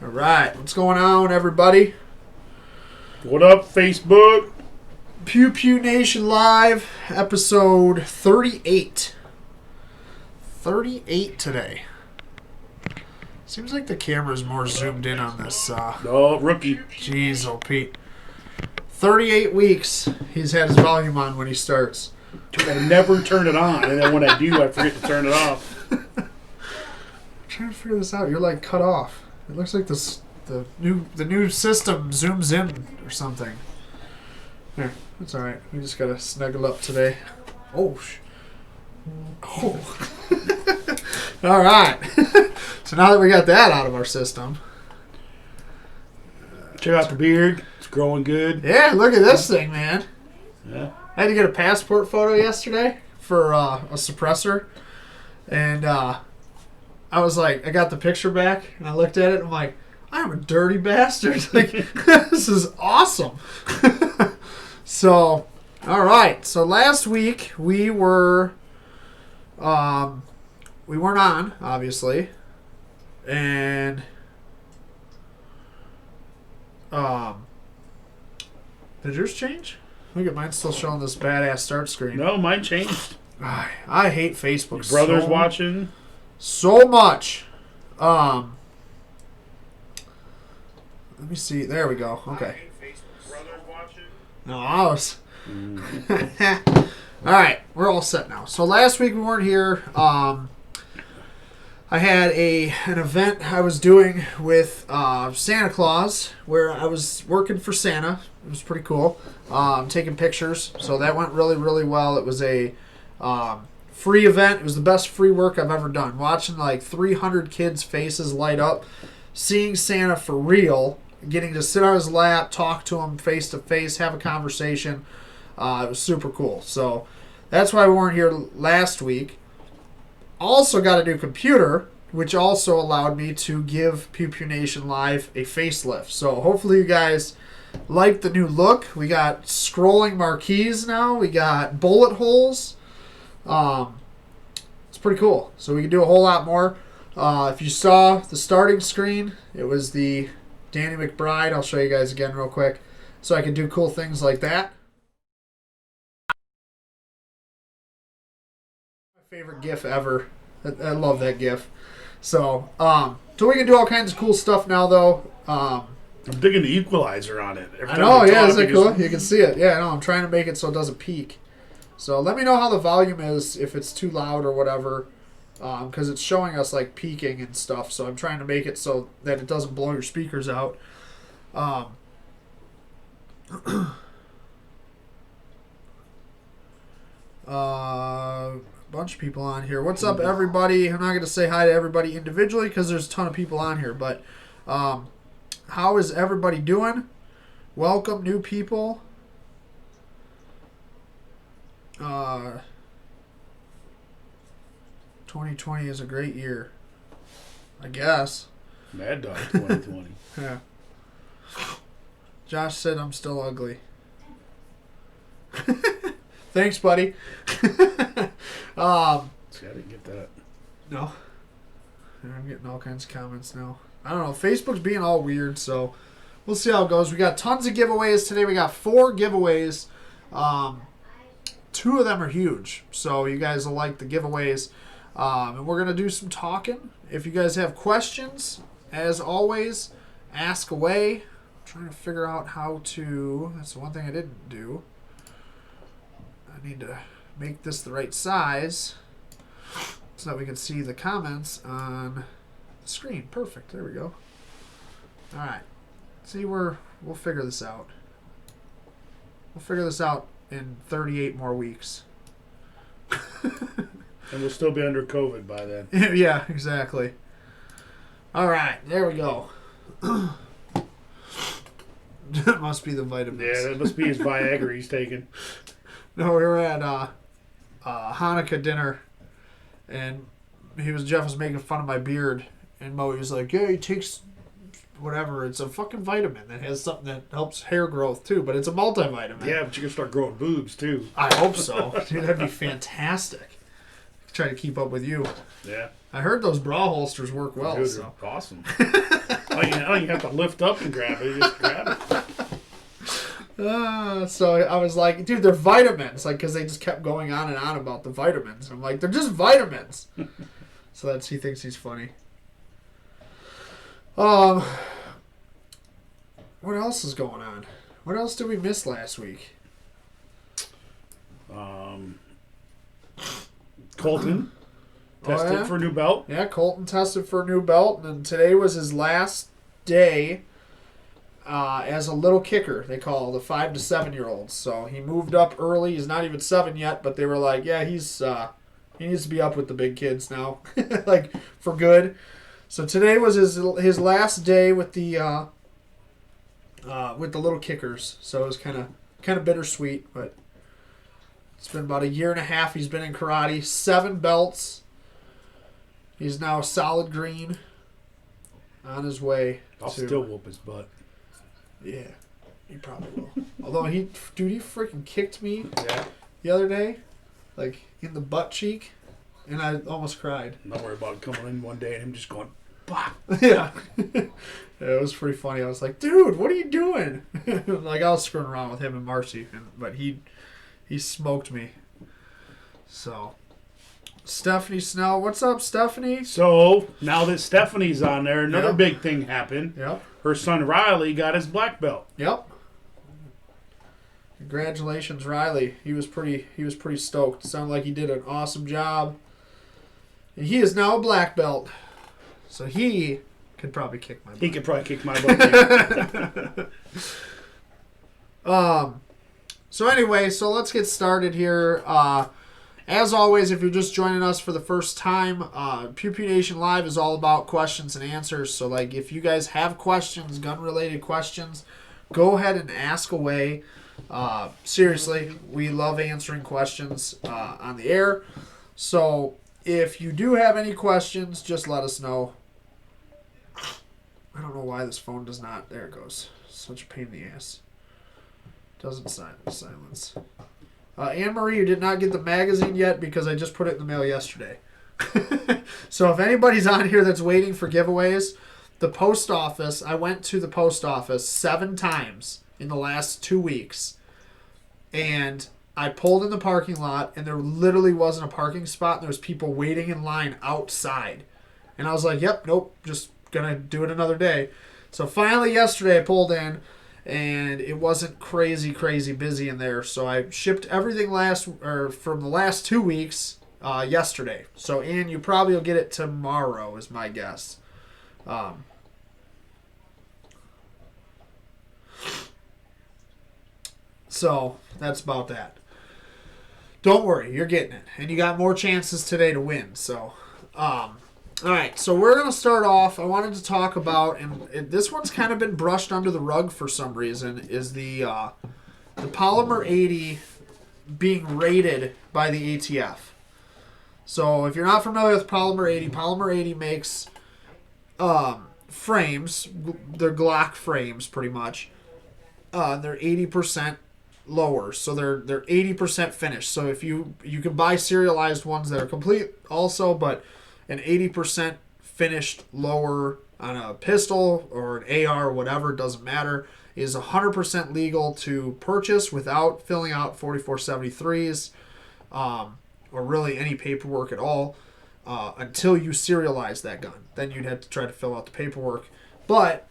All right, what's going on, everybody? What up, Facebook? Pew Pew Nation Live, episode 38. 38 today. Seems like the camera's more zoomed in on this. Oh, rookie. Jeez, oh Pete. 38 weeks he's had his volume on when he starts. Dude, I never turn it on, and then when I do, I forget to turn it off. I'm trying to figure this out. You're like cut off. It looks like the new system zooms in or something. Here, that's all right. We just gotta snuggle up today. Oh. All right. So now that we got that out of our system, Check out the beard. It's growing good. yeah, look at this thing, man. Yeah. I had to get a passport photo yesterday for a suppressor, and I was like, I got the picture back, and I looked at it, and I'm like, I'm a dirty bastard. Like, this is awesome. So, all right. So last week we weren't on, obviously, and did yours change? Look at mine still showing this badass start screen. No, mine changed. I hate Facebook. Your brother's watching. So much. Let me see. There we go. Okay. Brother's watching. No, I was. All right, we're all set now. So last week we weren't here. I had an event I was doing with Santa Claus where I was working for Santa. It was pretty cool. Taking pictures, so that went really, really well. It was a free event. It was the best free work I've ever done. Watching like 300 kids' faces light up, seeing Santa for real, getting to sit on his lap, talk to him face to face, have a conversation. It was super cool. So that's why we weren't here last week. Also got a new computer, which also allowed me to give Pew Pew Nation Live a facelift. So hopefully you guys like the new look. We got scrolling marquees now. We got bullet holes. It's pretty cool. So we can do a whole lot more. If you saw the starting screen, it was the Danny McBride. I'll show you guys again real quick. So I can do cool things like that. Favorite GIF ever. I love that GIF. So we can do all kinds of cool stuff now, though. I'm digging the equalizer on it. I know, yeah, isn't that cool? You can see it. Yeah, I know. I'm trying to make it so it doesn't peak. So let me know how the volume is, if it's too loud or whatever, because it's showing us like peaking and stuff. So I'm trying to make it so that it doesn't blow your speakers out. Bunch of people on here. What's up, everybody? I'm not going to say hi to everybody individually because there's a ton of people on here, but how is everybody doing? Welcome, new people. 2020 is a great year, I guess. Mad Dog 2020. Yeah. Josh said I'm still ugly. Thanks, buddy. See, I didn't get that. No. I'm getting all kinds of comments now. I don't know. Facebook's being all weird, so we'll see how it goes. We got tons of giveaways today. We got 4 giveaways. 2 of them are huge, so you guys will like the giveaways. And we're going to do some talking. If you guys have questions, as always, ask away. I'm trying to figure out how to... That's the one thing I didn't do. I need to make this the right size so that we can see the comments on the screen. Perfect. There we go. All right. See, we'll figure this out. We'll figure this out in 38 more weeks. And we'll still be under COVID by then. Yeah, exactly. All right. There we go. That must be the vitamins. Yeah, that must be his Viagra he's taking. No, we were at Hanukkah dinner, and Jeff was making fun of my beard, and Mo was like, "Yeah, he takes whatever. It's a fucking vitamin that has something that helps hair growth too, but it's a multivitamin." Yeah, but you can start growing boobs too. I hope so, dude. That'd be fantastic. Try to keep up with you. Yeah. I heard those bra holsters work well. Dude, so. awesome. I don't even have to lift up and grab it. You just grab it. So I was like, dude, they're vitamins. Like, because they just kept going on and on about the vitamins. I'm like, they're just vitamins. So he thinks he's funny. What else is going on? What else did we miss last week? Colton tested for a new belt. Yeah, Colton tested for a new belt, and today was his last day as a little kicker. They call the 5 to 7 year olds. So he moved up early. He's not even 7 yet, but they were like, yeah, he needs to be up with the big kids now, like for good. So today was his last day with the little kickers. So it was kind of bittersweet, but. It's been about a year and a half he's been in karate. 7 belts. He's now a solid green. On his way. I'll still whoop his butt. Yeah, he probably will. Although he freaking kicked me the other day, like in the butt cheek, and I almost cried. I'm not worried about coming in one day and him just going, bah. Yeah. It was pretty funny. I was like, dude, what are you doing? Like I was screwing around with him and Marcy, but he smoked me. So, Stephanie Snell. What's up, Stephanie? So, now that Stephanie's on there, another big thing happened. Yep. Her son Riley got his black belt. Yep. Congratulations, Riley. He was pretty stoked. Sounded like he did an awesome job. And he is now a black belt. So he could probably kick my butt. He could probably kick my butt. So anyway, let's get started here. As always, if you're just joining us for the first time, Pew Pew Nation Live is all about questions and answers. So like if you guys have questions, gun-related questions, go ahead and ask away. Seriously, we love answering questions on the air. So if you do have any questions, just let us know. I don't know why this phone does not. There it goes. Such a pain in the ass. Doesn't silence. Anne-Marie, you did not get the magazine yet because I just put it in the mail yesterday. So if anybody's on here that's waiting for giveaways, the post office, I went to the post office 7 times in the last 2 weeks. And I pulled in the parking lot and there literally wasn't a parking spot and there was people waiting in line outside. And I was like, nope, just going to do it another day. So finally yesterday I pulled in. And it wasn't crazy busy in there. So I shipped everything from the last 2 weeks yesterday. So, Ann, you probably will get it tomorrow is my guess. So, that's about that. Don't worry, you're getting it. And you got more chances today to win. So, all right, so we're going to start off. I wanted to talk about, and this one's kind of been brushed under the rug for some reason, is the Polymer 80 being rated by the ATF. So if you're not familiar with Polymer 80 makes frames. They're Glock frames, pretty much. They're 80% lower, so they're 80% finished. So if you can buy serialized ones that are complete also, but an 80% finished lower on a pistol or an AR or whatever, doesn't matter, is 100% legal to purchase without filling out 4473s or really any paperwork at all until you serialize that gun. Then you'd have to try to fill out the paperwork. But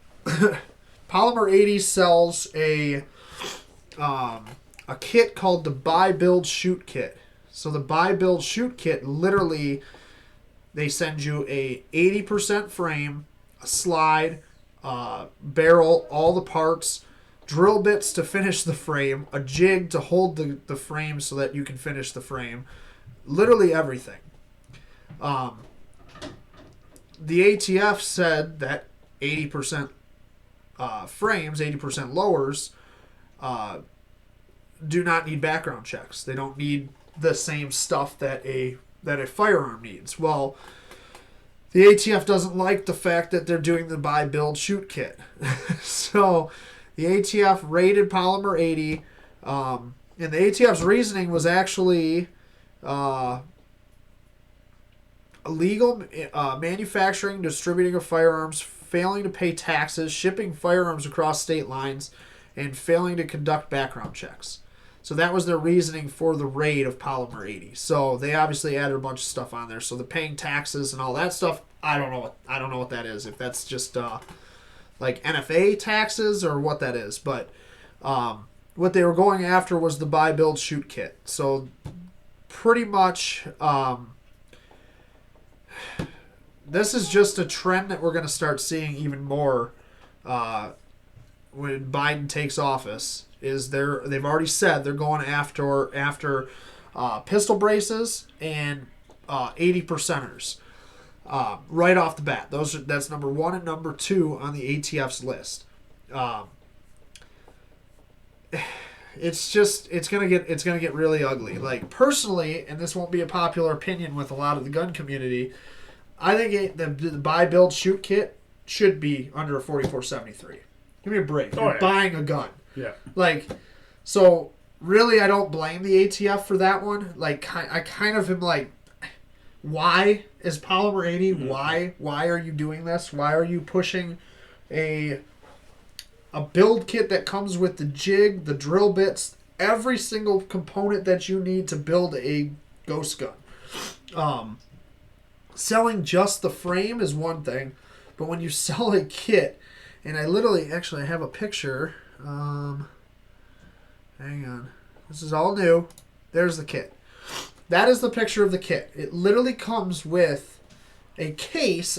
Polymer 80 sells a kit called the Buy, Build, Shoot kit. So the Buy, Build, Shoot kit literally... They send you a 80% frame, a slide, barrel, all the parts, drill bits to finish the frame, a jig to hold the frame so that you can finish the frame. Literally everything. The ATF said that 80% frames, 80% lowers, do not need background checks. They don't need the same stuff that a firearm needs. Well, the ATF doesn't like the fact that they're doing the Buy, Build, Shoot kit. So the ATF rated Polymer 80, and the ATF's reasoning was actually illegal manufacturing, distributing of firearms failing to pay taxes, shipping firearms across state lines, and failing to conduct background checks. So that was their reasoning for the raid of Polymer 80. So they obviously added a bunch of stuff on there. So the paying taxes and all that stuff, I don't know what that is. If that's just like NFA taxes or what that is. But what they were going after was the buy, build, shoot kit. So pretty much this is just a trend that we're going to start seeing even more when Biden takes office. They've already said they're going after pistol braces and 80%ers right off the bat. That's number 1 and number 2 on the ATF's list. It's gonna get really ugly. Like personally, and this won't be a popular opinion with a lot of the gun community, I think the buy, build, shoot kit should be under a 4473. Give me a break. You're buying a gun. Yeah. Like, so really, I don't blame the ATF for that one. Like, I kind of am like, why is Polymer 80? Mm-hmm. Why are you doing this? Why are you pushing a build kit that comes with the jig, the drill bits, every single component that you need to build a ghost gun? Selling just the frame is one thing, but when you sell a kit, and I have a picture. Hang on. This is all new. There's the kit. That is the picture of the kit. It literally comes with a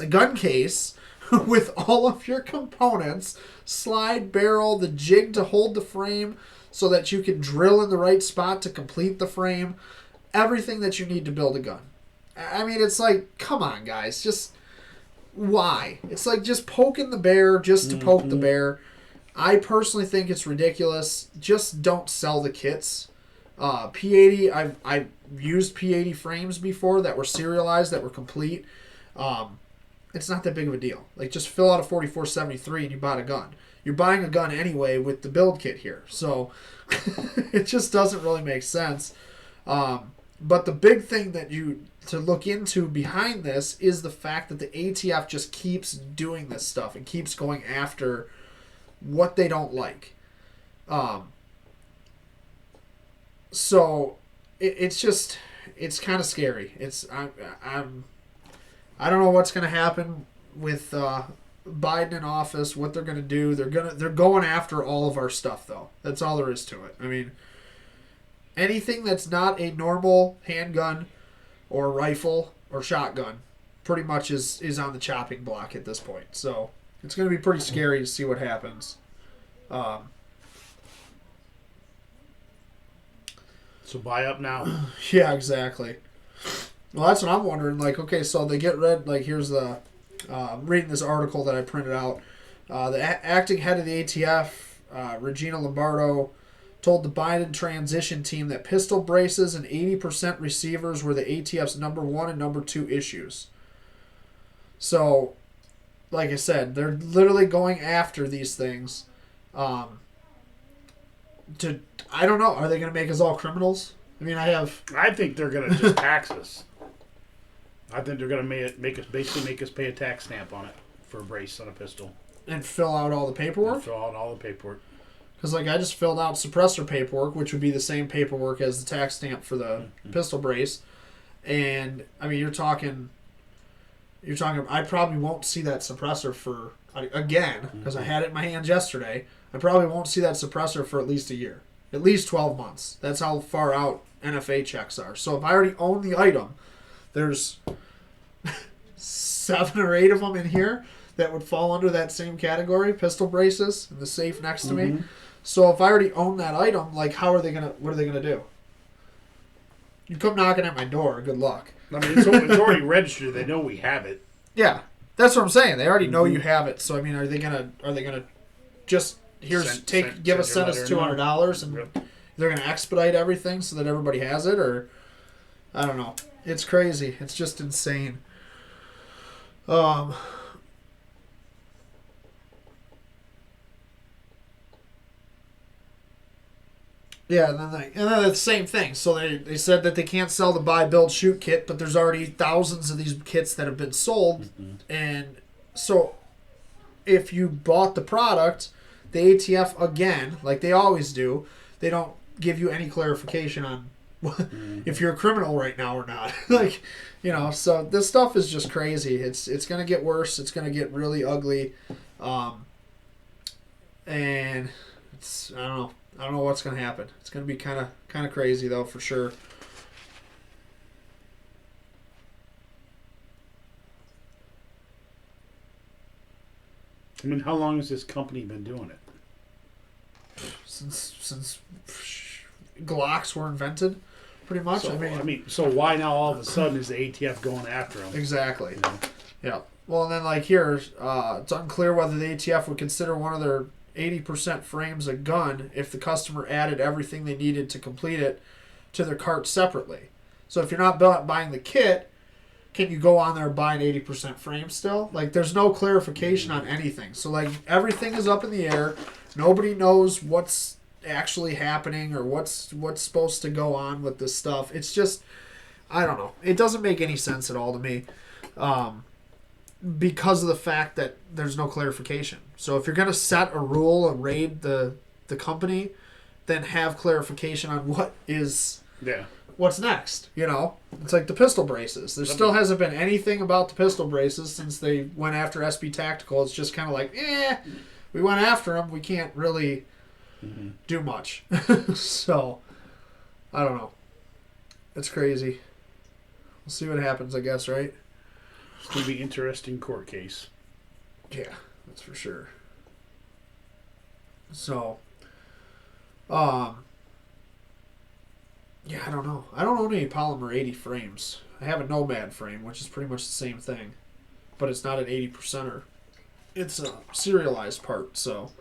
gun case, with all of your components, slide, barrel, the jig to hold the frame so that you can drill in the right spot to complete the frame, everything that you need to build a gun. I mean, it's like, come on, guys. Just, why? It's like just poking the bear just to poke the bear. I personally think it's ridiculous. Just don't sell the kits. P80, I've used P80 frames before that were serialized, that were complete. It's not that big of a deal. Like, just fill out a 4473 and you bought a gun. You're buying a gun anyway with the build kit here. So, it just doesn't really make sense. But the big thing that to look into behind this is the fact that the ATF just keeps doing this stuff and keeps going after what they don't like. So it's kind of scary. I don't know what's going to happen with Biden in office, what they're going to do. They're going after all of our stuff, though. That's all there is to it. I mean, anything that's not a normal handgun or rifle or shotgun pretty much is on the chopping block at this point. So it's going to be pretty scary to see what happens. So buy up now. Yeah, exactly. Well, that's what I'm wondering. Like, okay, so they get rid. Like, here's the reading this article that I printed out. The acting head of the ATF, Regina Lombardo, told the Biden transition team that pistol braces and 80% receivers were the ATF's number 1 and number 2 issues. So, like I said, they're literally going after these things. I don't know. Are they going to make us all criminals? I mean, I think they're going to just tax us. I think they're going to make us pay a tax stamp on it for a brace on a pistol. And fill out all the paperwork? Fill out all the paperwork. Because, like, I just filled out suppressor paperwork, which would be the same paperwork as the tax stamp for the pistol brace. And, I mean, you're talking, I probably won't see that suppressor for, again, because I had it in my hands yesterday, I probably won't see that suppressor for at least a year. At least 12 months. That's how far out NFA checks are. So if I already own the item, there's 7 or 8 of them in here that would fall under that same category, pistol braces, in the safe next to me. So if I already own that item, like, what are they gonna do? You come knocking at my door, good luck. I mean, it's already registered. They know we have it. Yeah, that's what I'm saying. They already know you have it. So I mean, are they gonna just give us $200 and they're gonna expedite everything so that everybody has it, or I don't know. It's crazy. It's just insane. Yeah, and then the same thing. So they said that they can't sell the buy, build, shoot kit, but there's already thousands of these kits that have been sold. And so if you bought the product, the ATF, again, like they always do, they don't give you any clarification on if you're a criminal right now or not. Like, you know, so this stuff is just crazy. It's going to get worse. It's going to get really ugly. And it's, I don't know what's going to happen. It's going to be kind of crazy though, for sure. I mean, how long has this company been doing it? Since Glocks were invented, pretty much. So, I mean, so why now all of a sudden is the ATF going after them? Exactly. You know? Yeah. Well, and then like here, it's unclear whether the ATF would consider one of their 80% frames a gun if the customer added everything they needed to complete it to their cart separately. So if you're not buying the kit, can you go on there and buy an 80% frame still? Like, there's no clarification on anything. So, like, everything is up in the air. Nobody knows what's actually happening or what's supposed to go on with this stuff. It's just, I don't know. It doesn't make any sense at all to me because of the fact that there's no clarification. So if you're going to set a rule and raid the company, then have clarification on what's next, you know? It's like the pistol braces. There still hasn't been anything about the pistol braces since they went after SB Tactical. It's just kind of like, we went after them. We can't really do much. So, I don't know. It's crazy. We'll see what happens, I guess, right? It's going to be an interesting court case. Yeah, that's for sure. So, yeah, I don't know. I don't own any Polymer 80 frames. I have a Nomad frame, which is pretty much the same thing. But it's not an 80%er. It's a serialized part, so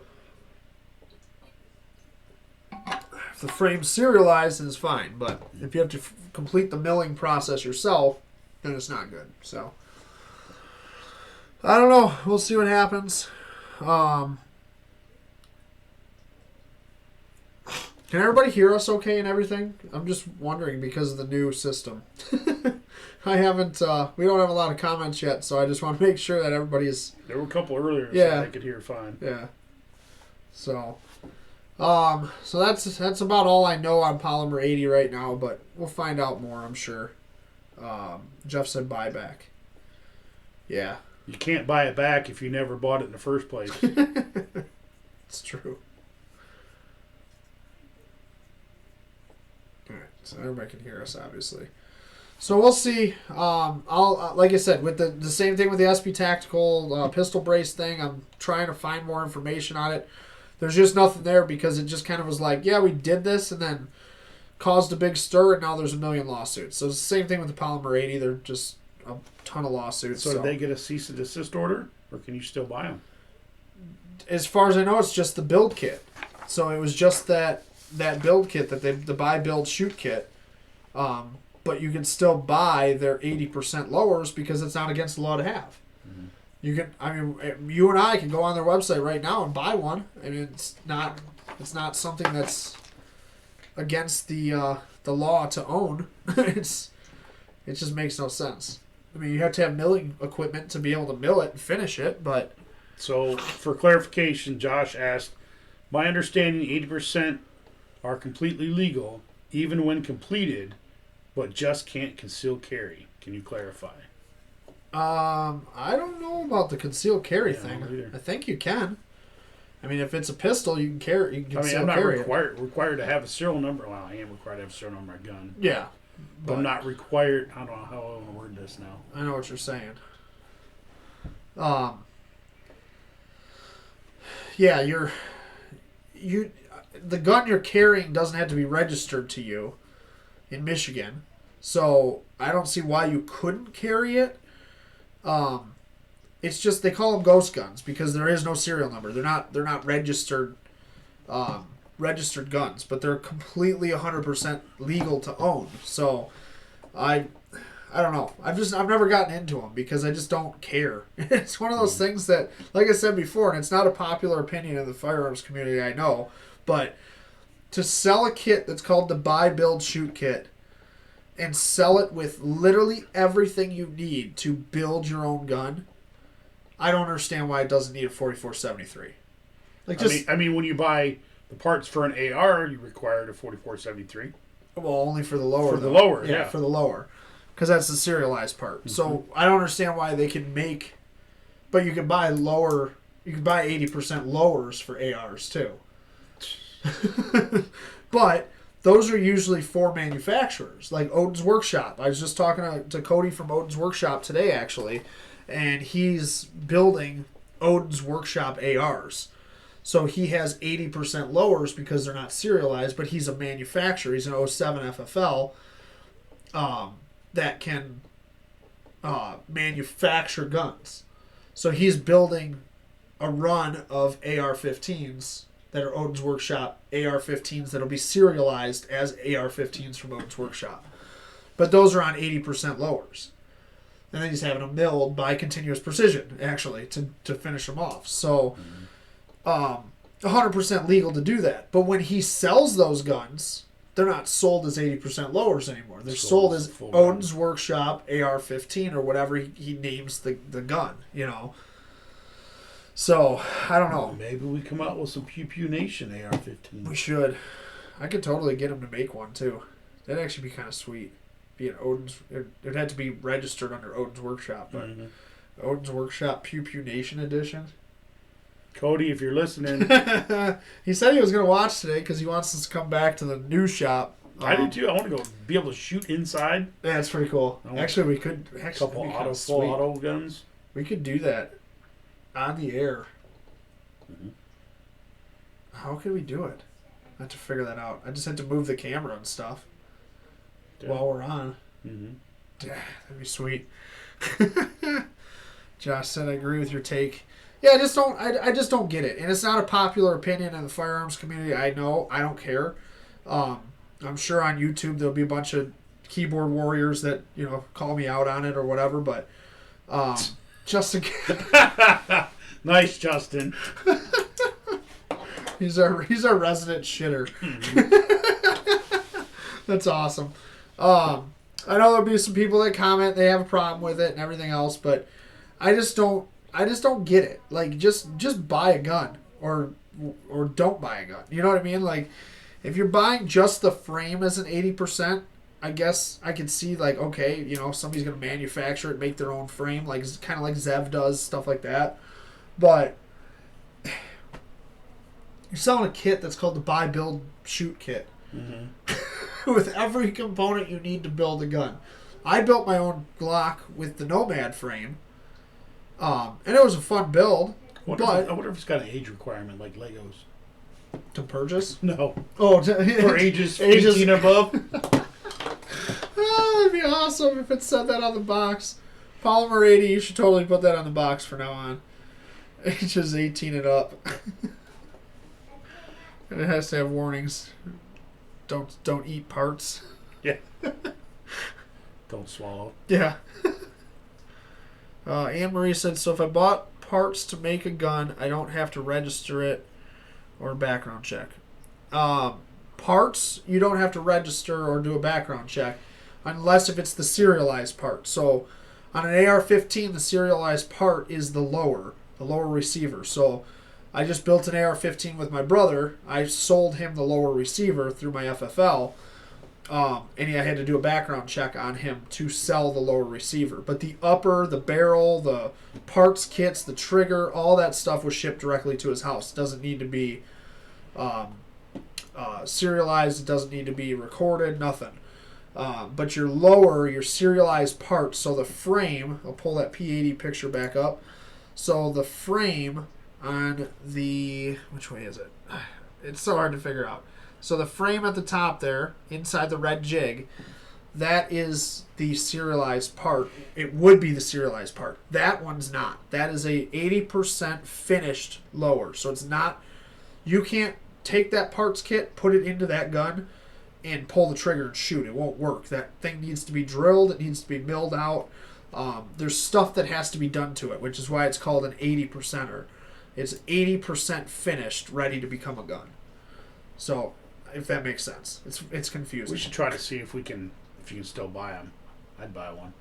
if the frame's serialized, then it's fine. But if you have to complete the milling process yourself, then it's not good. So, I don't know. We'll see what happens. Can everybody hear us okay and everything? I'm just wondering because of the new system. I haven't, we don't have a lot of comments yet, so I just want to make sure that everybody's... There were a couple earlier, yeah, so I could hear fine. Yeah. So that's about all I know on Polymer 80 right now, but we'll find out more, I'm sure. Jeff said buyback. Yeah. You can't buy it back if you never bought it in the first place. It's true. Alright, so everybody can hear us, obviously. So we'll see. I'll like I said, with the same thing with the SB Tactical pistol brace thing, I'm trying to find more information on it. There's just nothing there because it just kind of was like, yeah, we did this and then caused a big stir and now there's a million lawsuits. So it's the same thing with the Polymer 80. They're just a ton of lawsuits. So did they get a cease and desist order, or can you still buy them? As far as I know, it's just the build kit. So it was just that build kit, that the buy, build, shoot kit. But you can still buy their 80% lowers because it's not against the law to have. Mm-hmm. You can, I mean, you and I can go on their website right now and buy one. I mean, it's not something that's against the law to own. It just makes no sense. I mean, you have to have milling equipment to be able to mill it and finish it, but... So, for clarification, Josh asked, my understanding 80% are completely legal, even when completed, but just can't conceal carry. Can you clarify? I don't know about the concealed carry thing. I think you can. I mean, if it's a pistol, you can carry. You can conceal carry. I'm not required to have a serial number. Well, I am required to have a serial number on my gun. Yeah, but I'm not required. I don't know how I want to word this now. I know what you're saying. Yeah, the gun you're carrying doesn't have to be registered to you in Michigan, so I don't see why you couldn't carry it. It's just they call them ghost guns because there is no serial number. They're not registered guns, but they're completely 100% legal to own. So I don't know. I've never gotten into them because I just don't care. It's one of those things that, like I said before, and it's not a popular opinion in the firearms community, I know, but to sell a kit that's called the buy, build, shoot kit and sell it with literally everything you need to build your own gun I don't understand why it doesn't need a 4473. Like just I mean, when you buy the parts for an AR, you require a 4473. well, only for the lower. For the lower, yeah. for the lower, because that's the serialized part. Mm-hmm. So I don't understand why they can make, but you can buy lower. You can buy 80% lowers for ARs too. But those are usually for manufacturers, like Odin's Workshop. I was just talking to Cody from Odin's Workshop today, actually, and he's building Odin's Workshop ARs. So he has 80% lowers because they're not serialized, but he's a manufacturer. He's an 07 FFL that can manufacture guns. So he's building a run of AR-15s that are Odin's Workshop AR-15s that'll be serialized as AR-15s from Odin's Workshop. But those are on 80% lowers. And then he's having them milled by Continuous Precision, actually, to finish them off. So 100% legal to do that. But when he sells those guns, they're not sold as 80% lowers anymore. They're sold as Odin's Workshop AR-15 or whatever he names the gun, you know. So, I don't know. Maybe we come out with some Pew Pew Nation AR-15. We should. I could totally get him to make one, too. That'd actually be kind of sweet. Be an Odin's... It'd have to be registered under Odin's Workshop, but Odin's Workshop Pew Pew Nation edition. Cody, if you're listening... He said he was going to watch today because he wants us to come back to the new shop. I do, too. I want to go be able to shoot inside. Yeah, that's pretty cool. Actually, we could... A couple full auto guns. We could do that. On the air. Mm-hmm. How could we do it? I have to figure that out. I just had to move the camera and stuff while we're on. Mm-hmm. Yeah, that'd be sweet. Josh said, "I agree with your take." Yeah, I just don't get it, and it's not a popular opinion in the firearms community. I know. I don't care. I'm sure on YouTube there'll be a bunch of keyboard warriors that call me out on it or whatever, but. Justin. Nice, Justin. He's our resident shitter. Mm-hmm. That's awesome. I know there'll be some people that comment they have a problem with it and everything else, but I just don't get it. Like just buy a gun or don't buy a gun. You know what I mean? Like if you're buying just the frame as an 80%. I guess I could see, like, okay, somebody's going to manufacture it, make their own frame, like kind of like Zev does, stuff like that. But you're selling a kit that's called the Buy, Build, Shoot kit. Mm-hmm. With every component you need to build a gun. I built my own Glock with the Nomad frame, and it was a fun build. I wonder if it's got an age requirement like Legos. To purchase? No. Oh, for ages 18 above? Oh, that'd be awesome if it said that on the box. Polymer 80, you should totally put that on the box from now on. Ages 18 and up. And it has to have warnings. Don't eat parts. Yeah. Don't swallow. Yeah. Anne-Marie said, so if I bought parts to make a gun, I don't have to register it or background check. Parts, you don't have to register or do a background check unless if it's the serialized part. So on an AR-15, the serialized part is the lower receiver. So I just built an AR-15 with my brother. I sold him the lower receiver through my FFL, and I had to do a background check on him to sell the lower receiver. But the upper, the barrel, the parts kits, the trigger, all that stuff was shipped directly to his house. It doesn't need to be serialized. It doesn't need to be recorded, nothing. But your serialized parts, so the frame, I'll pull that P80 picture back up. So the frame on the, which way is it? It's so hard to figure out. So the frame at the top there, inside the red jig, that is the serialized part. It would be the serialized part. That one's not. That is a 80% finished lower. So it's not, you can't take that parts kit, put it into that gun, and pull the trigger and shoot. It won't work. That thing needs to be drilled. It needs to be milled out. There's stuff that has to be done to it, which is why it's called an 80%er. It's 80% finished, ready to become a gun. So, if that makes sense. It's confusing. We should try to see if you can still buy them. I'd buy one.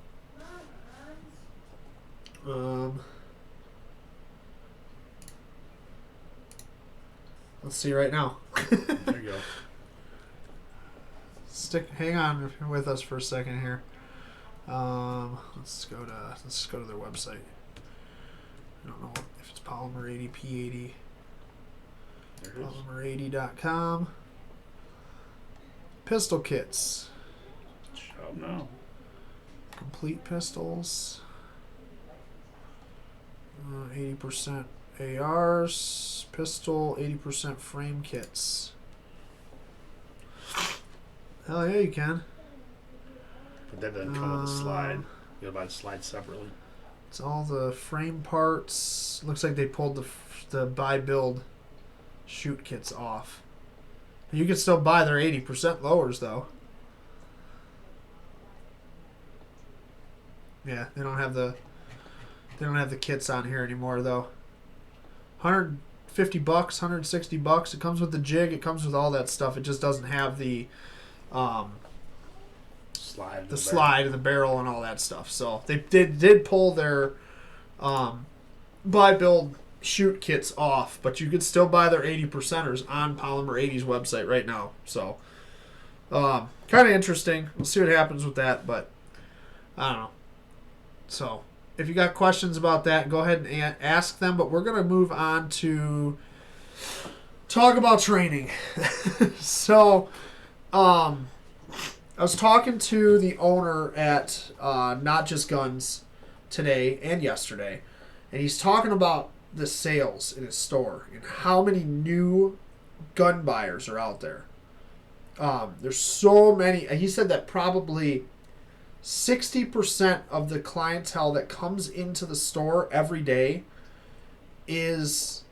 Let's see right now. There you go. Hang on with us for a second here. Let's go to their website. I don't know if it's Polymer 80 P80. There it is. Polymer80.com. Pistol kits. Oh no. Complete pistols. 80% ARs. Pistol. 80% frame kits. Hell yeah, you can. But that doesn't come with a slide. You gotta buy the slide separately. It's all the frame parts. Looks like they pulled the buy build shoot kits off. You can still buy their 80% lowers though. Yeah, they don't have the kits on here anymore though. $150, $160. It comes with the jig. It comes with all that stuff. It just doesn't have the slide of the barrel and all that stuff. So they did pull their buy build shoot kits off, but you could still buy their 80%ers on Polymer 80's website right now. So kind of interesting. We'll see what happens with that, but I don't know. So if you got questions about that, go ahead and ask them, but we're going to move on to talk about training. So I was talking to the owner at Not Just Guns today and yesterday, and he's talking about the sales in his store and how many new gun buyers are out there. There's so many. He said that probably 60% of the clientele that comes into the store every day is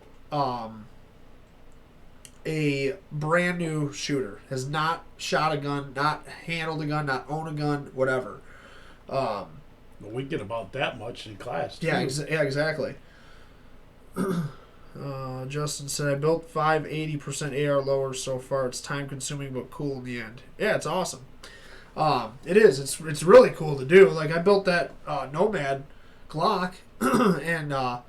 a brand new shooter, has not shot a gun, not handled a gun, not owned a gun, whatever. Well, we get about that much in class, too. Yeah, exactly. Justin said, I built 5 80% AR lowers so far. It's time consuming but cool in the end. Yeah, it's awesome. It is. It's really cool to do. Like, I built that Nomad Glock, and I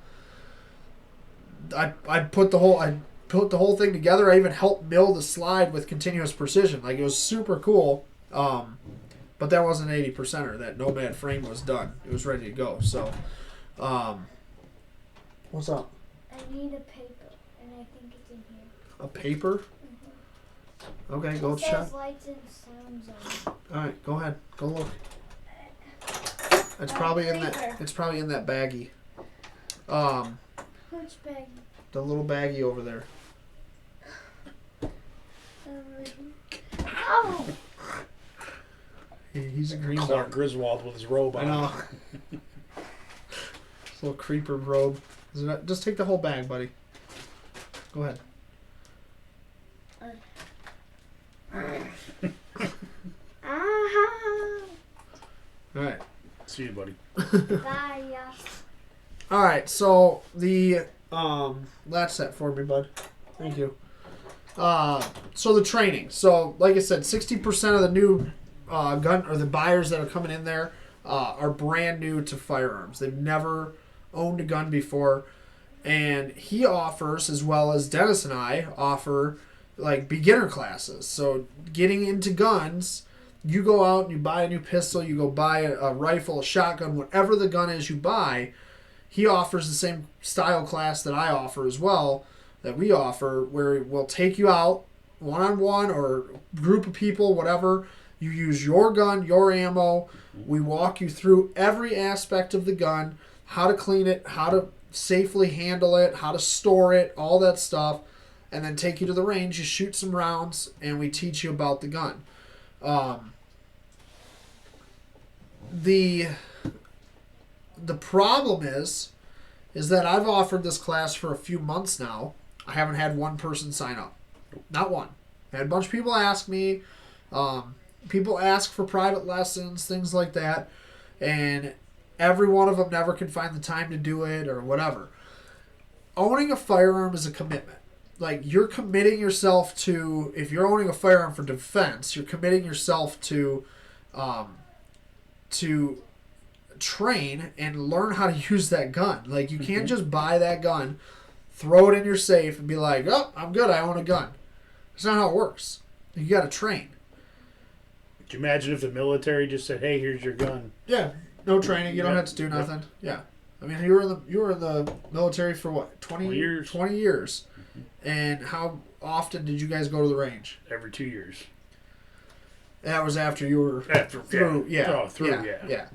put the whole thing together. I even helped mill the slide with continuous precision. Like, it was super cool. But that wasn't 80%er. That Nomad frame was done. It was ready to go. So, what's up? I need a paper, and I think it's in here. A paper? Mm-hmm. Okay, go it check. says lights and sounds on it. All right, go ahead. Go look. It's probably in that. paper. It's probably in that baggie. Which bag? The little baggie over there. Oh! He's a green Clark belt. Griswold with his robe I on. know. This little creeper robe. Just take the whole bag, buddy. Go ahead. All right. See you, buddy. Bye. All right. So the latch that for me, bud. Thank you. So the training. So like I said, 60% of the new gun or the buyers that are coming in there are brand new to firearms. They've never owned a gun before, and he offers, as well as Dennis and I offer, like beginner classes. So getting into guns, you go out and you buy a new pistol, you go buy a rifle, a shotgun, whatever the gun is you buy. He offers the same style class that I offer as well, that we offer, where we'll take you out one-on-one or group of people, whatever. You use your gun, your ammo. We walk you through every aspect of the gun, how to clean it, how to safely handle it, how to store it, all that stuff, and then take you to the range. You shoot some rounds, and we teach you about the gun. The problem is that I've offered this class for a few months now. I haven't had one person sign up. Not one. I had a bunch of people ask me. People ask for private lessons, things like that. And every one of them never can find the time to do it or whatever. Owning a firearm is a commitment. Like, you're committing yourself to, if you're owning a firearm for defense, you're committing yourself to train and learn how to use that gun. Like, you can't just buy that gun, throw it in your safe, and be like, oh, I'm good, I own a gun. That's not how it works. You got to train. Could you imagine if the military just said, "Hey, here's your gun"? Yeah, no training. You don't have to do nothing. Yeah, I mean, you were in the military for what, 20 years. 20 years. And how often did you guys go to the range? Every 2 years. That was after you were through. Yeah. Yeah.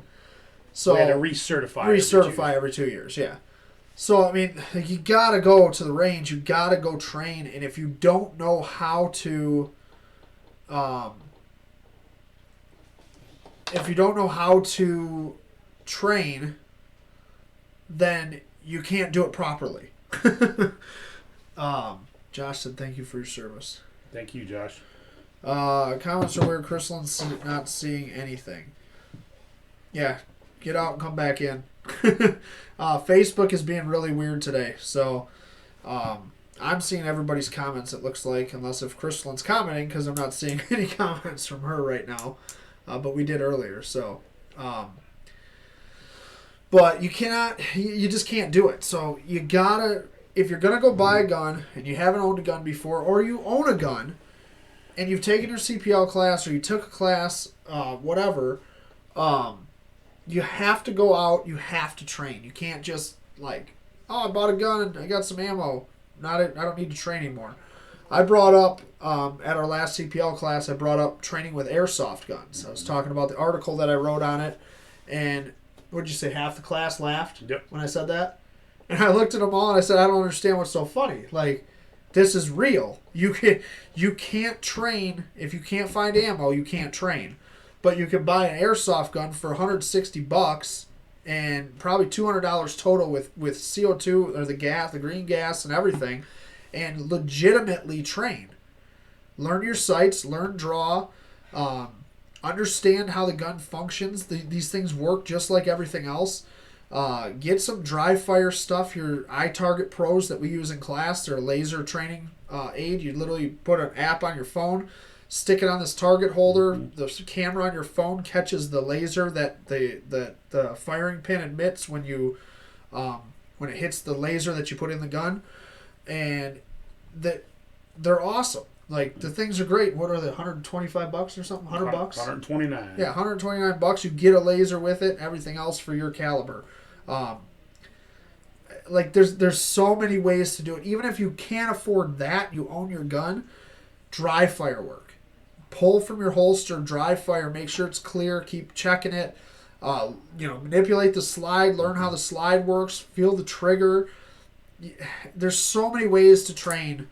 So we had to recertify. Every 2 years. Yeah. So I mean, like, you gotta go to the range. You gotta go train. And if you don't know how to, train, then you can't do it properly. Josh said, "Thank you for your service." Thank you, Josh. Comments are weird. Crystalline's not seeing anything. Yeah, get out and come back in. Facebook is being really weird today, so I'm seeing everybody's comments, it looks like, unless if Crystalline's commenting, because I'm not seeing any comments from her right now, but we did earlier, so... but you just can't do it. So you gotta, if you're gonna go buy a gun and you haven't owned a gun before, or you own a gun and you've taken your CPL class or you took a class, whatever, you have to go out. You have to train. You can't just like, oh, I bought a gun and I got some ammo. I don't need to train anymore. I brought up at our last CPL class, I brought up training with airsoft guns. I was talking about the article that I wrote on it, and what'd you say? Half the class laughed when I said that? And I looked at them all and I said, I don't understand what's so funny. Like, this is real. You can't train. If you can't find ammo, you can't train. But you can buy an airsoft gun for $160 and probably $200 total with CO2 or the gas, the green gas and everything, and legitimately train. Learn your sights, learn draw, understand how the gun functions. These things work just like everything else. Get some dry fire stuff. Your iTarget Pros that we use in class, they're a laser training aid. You literally put an app on your phone, stick it on this target holder. The camera on your phone catches the laser that the firing pin emits when it hits the laser that you put in the gun, and they're awesome. Like, the things are great. What are they, $125 or something? $100? 129. Yeah, $129. You get a laser with it. Everything else for your caliber. Like, there's so many ways to do it. Even if you can't afford that, you own your gun. Dry fire work. Pull from your holster, dry fire. Make sure it's clear. Keep checking it. Manipulate the slide. Learn how the slide works. Feel the trigger. There's so many ways to train.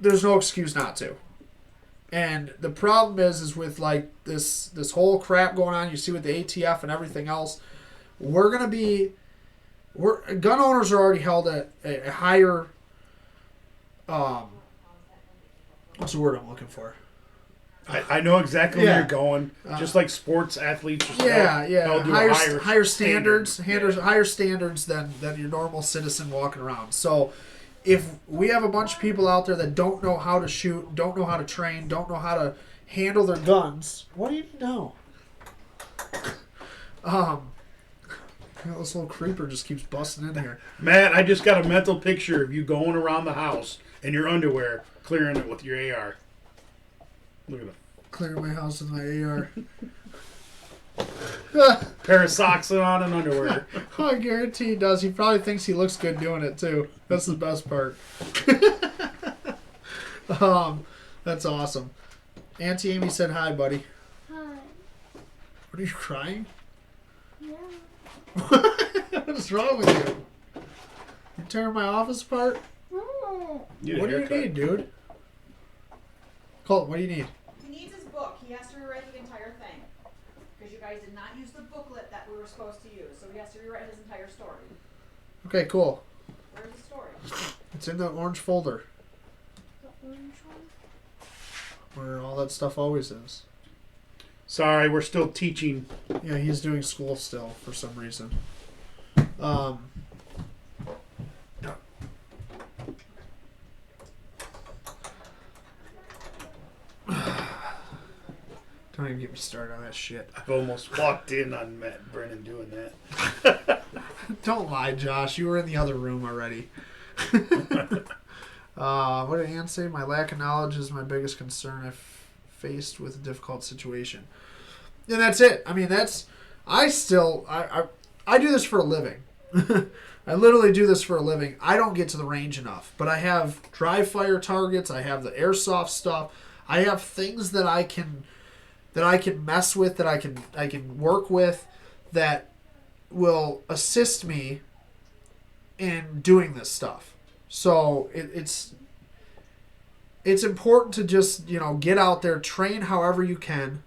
There's no excuse not to. And the problem is with like this whole crap going on, you see with the ATF and everything else, gun owners are already held at a higher, what's the word I'm looking for? I know exactly where you're going. Just like sports athletes, they'll do higher standards, higher standards than your normal citizen walking around. So if we have a bunch of people out there that don't know how to shoot, don't know how to train, don't know how to handle their guns, what do you know? This little creeper just keeps busting in here. Matt, I just got a mental picture of you going around the house in your underwear, clearing it with your AR. Look at that. Clearing my house with my AR. Pair of socks on and underwear. I guarantee he does. He probably thinks he looks good doing it too. That's the best part. That's awesome. Auntie Amy said hi, buddy. Hi. What, are you crying? Yeah. What is wrong with you? You tearing my office apart? No. What do you need, dude? Colton, what do you need? He needs his book. He has to rewrite the entire thing. Because you guys did not use the booklet that we were supposed to use. So he has to rewrite his entire story. Okay, cool. Where's the story? It's in the orange folder The orange one? where all that stuff always is. Sorry, we're still teaching. Yeah, he's doing school still for some reason. Don't even get me started on that shit. I've almost walked in on Matt Brennan doing that. Don't lie, Josh. You were in the other room already. What did Ann say? My lack of knowledge is my biggest concern if faced with a difficult situation. And that's it. I mean, I do this for a living. I literally do this for a living. I don't get to the range enough, but I have dry fire targets. I have the airsoft stuff. I have things that I can mess with, that I can work with, that will assist me in doing this stuff. So it's important to just, get out there, train however you can,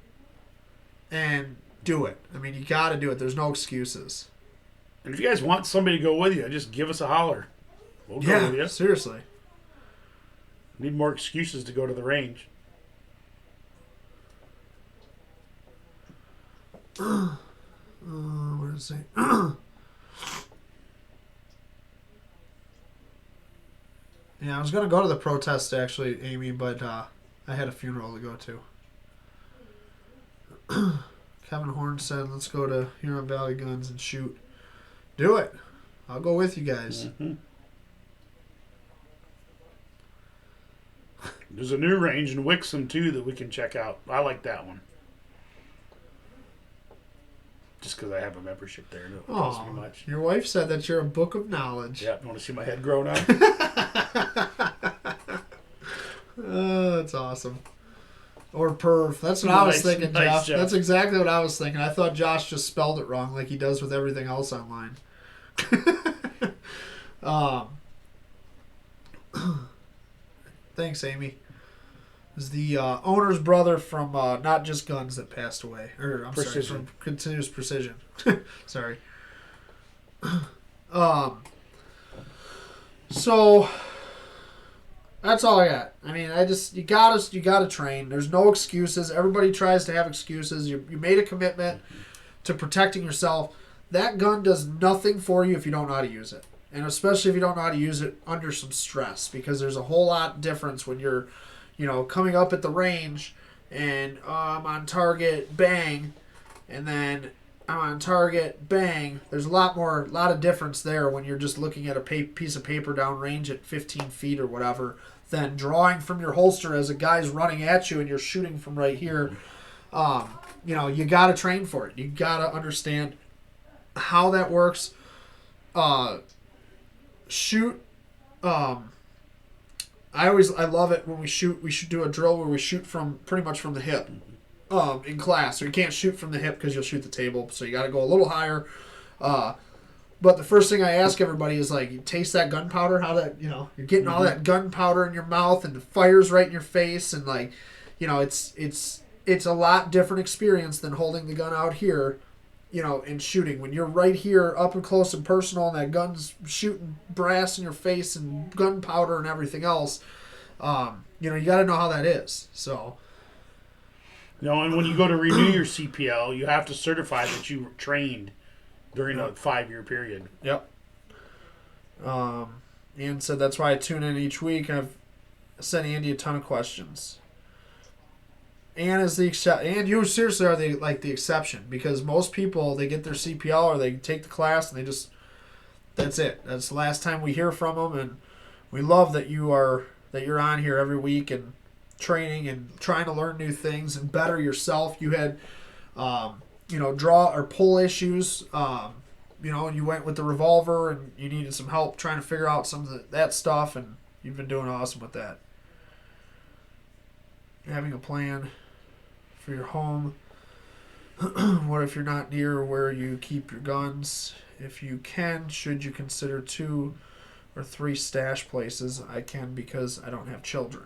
and do it. I mean, you got to do it. There's no excuses. And if you guys want somebody to go with you, just give us a holler. We'll go with you. Seriously. Need more excuses to go to the range. What did it say? Yeah, I was going to go to the protest, actually, Amy, but I had a funeral to go to. Kevin Horn said, let's go to Huron Valley Guns and shoot. Do it. I'll go with you guys. Mm-hmm. There's a new range in Wixom, too, that we can check out. I like that one. Just because I have a membership there. It doesn't cost me much. Your wife said that you're a book of knowledge. Yeah, you want to see my head grown out? That's awesome. Or perv. That's what I was thinking, nice, Jeff. That's exactly what I was thinking. I thought Josh just spelled it wrong like he does with everything else online. Thanks, Amy. It was the owner's brother from Not Just Guns that passed away. Or, I'm sorry, from Continuous Precision. Sorry. So that's all I got. I mean, you gotta train. There's no excuses. Everybody tries to have excuses. You made a commitment to protecting yourself. That gun does nothing for you if you don't know how to use it. And especially if you don't know how to use it under some stress, because there's a whole lot difference when you're, coming up at the range and I'm on target, bang, and then I'm on target, bang. There's a lot of difference there when you're just looking at a piece of paper downrange at 15 feet or whatever, than drawing from your holster as a guy's running at you and you're shooting from right here. You got to train for it. You got to understand how that works. Shoot. I love it when we shoot. We should do a drill where we shoot from pretty much from the hip. In class, so you can't shoot from the hip because you'll shoot the table. So you got to go a little higher. But the first thing I ask everybody is like, you taste that gunpowder? How that you're getting all that gunpowder in your mouth and the fire's right in your face, and it's a lot different experience than holding the gun out here, and shooting. When you're right here, up and close and personal, and that gun's shooting brass in your face and gunpowder and everything else, you got to know how that is. So. And when you go to renew your CPL, you have to certify that you were trained during a 5-year period. Yep. Ian said that's why I tune in each week. I've sent Andy a ton of questions. Ann is the exception. And you seriously are the exception, because most people, they get their CPL or they take the class and that's it. That's the last time we hear from them, and we love that you're on here every week and training and trying to learn new things and better yourself. You had draw or pull issues, and you went with the revolver and you needed some help trying to figure out some of that stuff, and you've been doing awesome with that. Having a plan for your home. What if you're not near where you keep your guns? If you can, should you consider 2 or 3 stash places? I can, because I don't have children.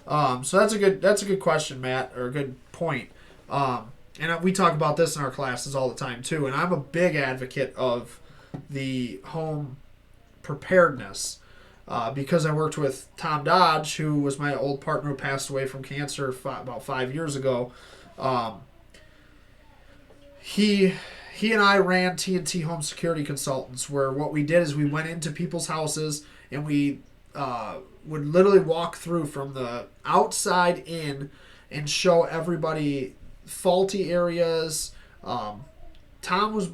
So that's a good question, Matt, or a good point. And we talk about this in our classes all the time too. And I'm a big advocate of the home preparedness, because I worked with Tom Dodge, who was my old partner who passed away from cancer about 5 years ago. He and I ran T&T Home Security Consultants, where what we did is we went into people's houses and we would literally walk through from the outside in and show everybody faulty areas. Tom was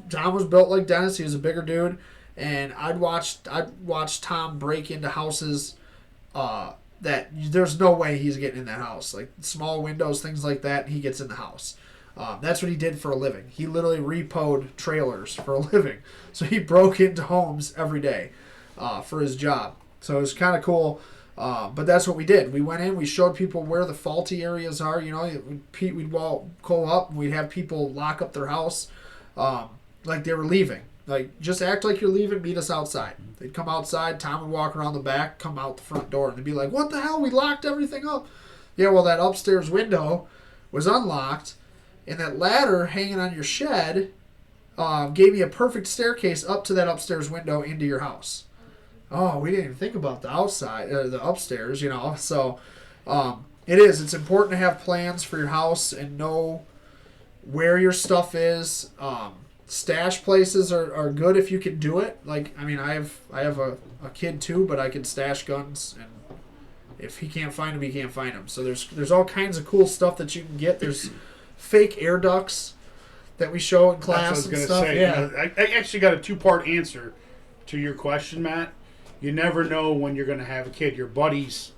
built like Dennis. He was a bigger dude, and I'd watch Tom break into houses that there's no way he's getting in that house. Like small windows, things like that, and he gets in the house. That's what he did for a living. He literally repoed trailers for a living. So he broke into homes every day for his job. So it was kind of cool. But that's what we did. We went in, we showed people where the faulty areas are. You know, we'd go up and we'd have people lock up their house like they were leaving. Like, just act like you're leaving, meet us outside. They'd come outside, Tom would walk around the back, come out the front door, and they'd be like, what the hell? We locked everything up. Yeah, well, that upstairs window was unlocked, and that ladder hanging on your shed gave me a perfect staircase up to that upstairs window into your house. Oh, we didn't even think about the outside, the upstairs, you know. So it's important to have plans for your house and know where your stuff is. Stash places are good if you can do it. Like, I mean, I have a kid too, but I can stash guns, and if he can't find them, he can't find them. So there's all kinds of cool stuff that you can get. There's fake air ducts that we show in class and stuff. Say. Yeah, You know, I actually got a 2-part answer to your question, Matt. You never know when you're going to have a kid. Your buddies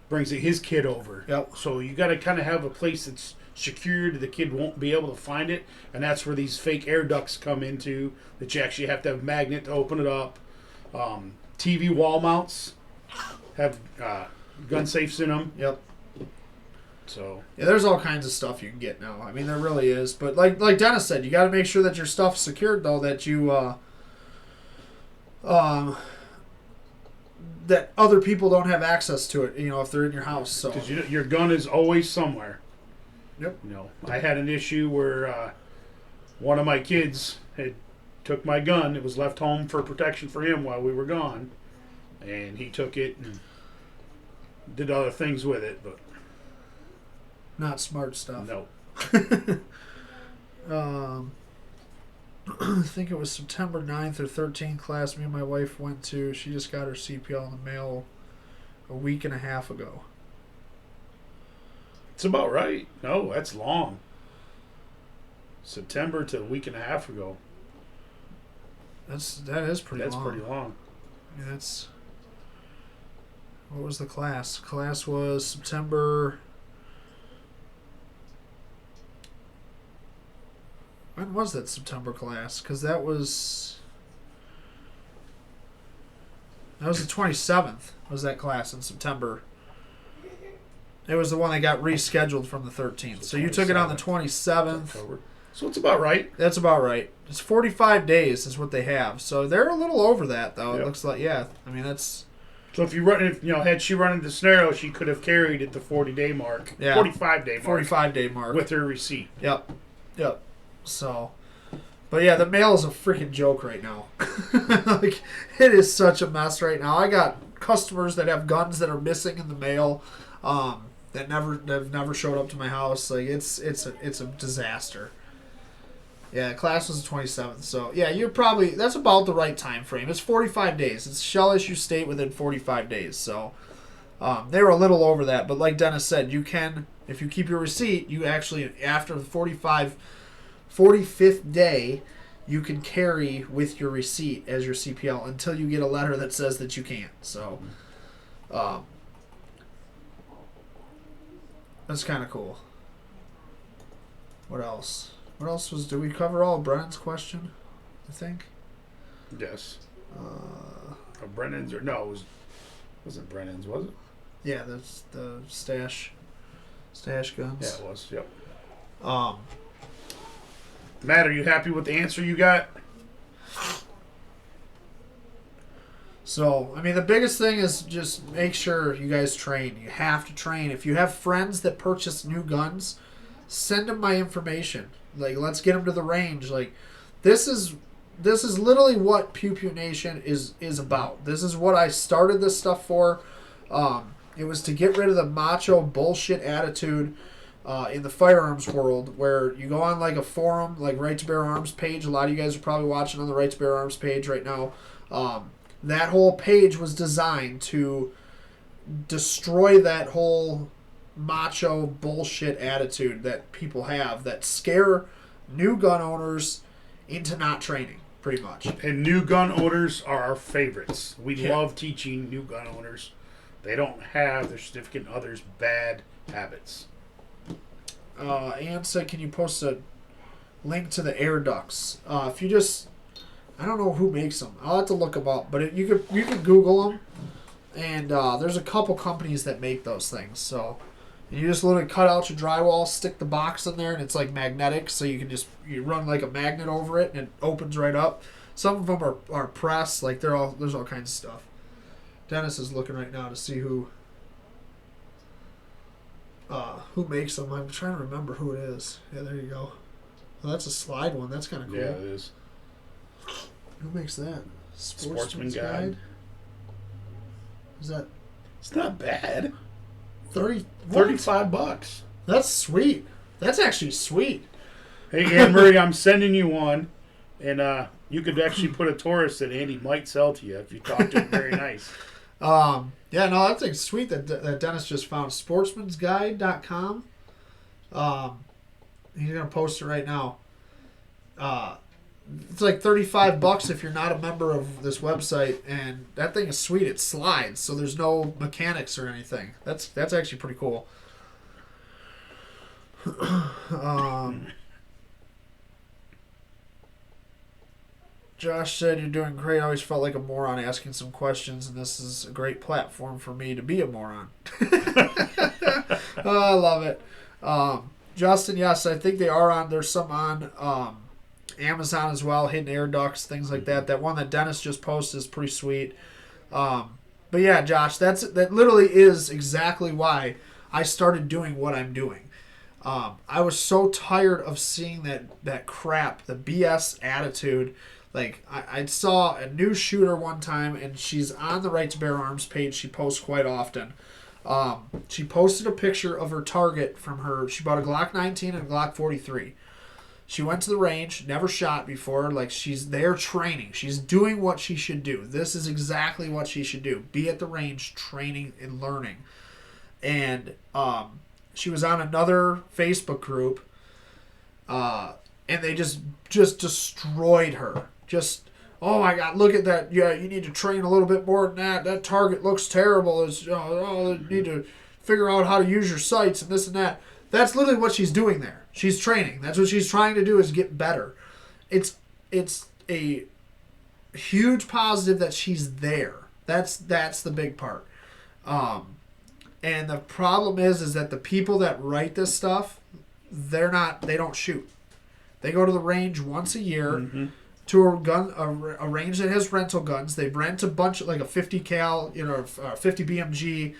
brings his kid over. Yep. So you got to kind of have a place that's secured. The kid won't be able to find it, and that's where these fake air ducts come into. That you actually have to have a magnet to open it up. TV wall mounts have gun safes in them. Yep. So yeah, there's all kinds of stuff you can get now. I mean, there really is. But like Dennis said, you got to make sure that your stuff's secured, though. That you that other people don't have access to it. You know, if they're in your house. So because your gun is always somewhere. Yep. You know, I had an issue where one of my kids had took my gun. It was left home for protection for him while we were gone, and he took it and did other things with it. But not smart stuff. no. I think it was September 9th or 13th class me and my wife went to. She just got her CPL in the mail a week and a half ago. It's about right. No, that's long. September to a week and a half ago. That is pretty long. That's pretty long. Yeah, that's... What was the class? Class was September... When was that September class? Because that was the 27th. Was that class in September? It was the one that got rescheduled from the 13th. So you took it on the 27th. October. So it's about right. That's about right. It's 45 days is what they have. So they're a little over that though. Yep. It looks like I mean that's. So if had she run into the scenario, she could have carried at the 40-day mark. Yeah. 45-day mark. 45-day mark With her receipt. Yep. So, but yeah, the mail is a freaking joke right now. Like, it is such a mess right now. I got customers that have guns that are missing in the mail, that have never showed up to my house. Like, it's a disaster. Yeah, class was the 27th. So yeah, that's about the right time frame. It's 45 days. It's shall issue state within 45 days. So they were a little over that, but like Dennis said, you can, if you keep your receipt, you actually after the 45th day, you can carry with your receipt as your CPL until you get a letter that says that you can't. So, that's kind of cool. What else? Did we cover all of Brennan's question? I think. Yes. Brennan's wasn't Brennan's, was it? Yeah, that's the stash guns. Yeah, it was. Yep. Matt, are you happy with the answer you got? So, I mean, the biggest thing is just make sure you guys train. You have to train. If you have friends that purchase new guns, send them my information. Like, let's get them to the range. Like, this is literally what Pew Pew Nation is about. This is what I started this stuff for. It was to get rid of the macho bullshit attitude in the firearms world, where you go on like a forum, like Right to Bear Arms page. A lot of you guys are probably watching on the Right to Bear Arms page right now. That whole page was designed to destroy that whole macho bullshit attitude that people have that scare new gun owners into not training. pretty much. And new gun owners are our favorites. We Yeah. love teaching new gun owners. They don't have their significant other's bad habits. Ann said, can you post a link to the air ducts? If you just, I don't know who makes them. I'll have to look them up. But you can Google them. And there's a couple companies that make those things. So and you just literally cut out your drywall, stick the box in there, and it's like magnetic. So you can you run like a magnet over it, and it opens right up. Some of them are pressed. Like there's all kinds of stuff. Dennis is looking right now to see who makes them. I'm trying to remember who it is. Yeah, there you go. Well, that's a slide one. That's kind of cool. Yeah, it is. Who makes that? Sportsman Guide. Is that It's not bad. 30? $35. That's sweet. That's actually sweet. Hey, Anne Marie, I'm sending you one, and you could actually put a Taurus that Andy might sell to you if you talk to him very nice. Yeah, no, that's like sweet that Dennis just found sportsmansguide.com. He's gonna post it right now. It's like $35 if you're not a member of this website, and that thing is sweet. It slides, so there's no mechanics or anything. That's actually pretty cool. Josh said, you're doing great. I always felt like a moron asking some questions, and this is a great platform for me to be a moron. Oh, I love it. Justin, yes, I think they are on. There's some on Amazon as well, hidden air ducts, things like that. That one that Dennis just posted is pretty sweet. But yeah, Josh, that literally is exactly why I started doing what I'm doing. I was so tired of seeing that crap, the BS attitude. Like, I saw a new shooter one time, and she's on the Right to Bear Arms page. She posts quite often. She posted a picture of her target from her. She bought a Glock 19 and a Glock 43. She went to the range, never shot before. Like, she's there training. She's doing what she should do. This is exactly what she should do. Be at the range, training and learning. And she was on another Facebook group, and they just destroyed her. Just, oh my God, look at that. Yeah, you need to train a little bit more than that. That target looks terrible. It's, you need to figure out how to use your sights and this and that. That's literally what she's doing there. She's training. That's what she's trying to do, is get better. It's a huge positive that she's there. That's the big part. And the problem is that the people that write this stuff, they don't shoot. They go to the range once a year to a range that has rental guns. They rent a bunch of, like a 50 cal, 50 BMG,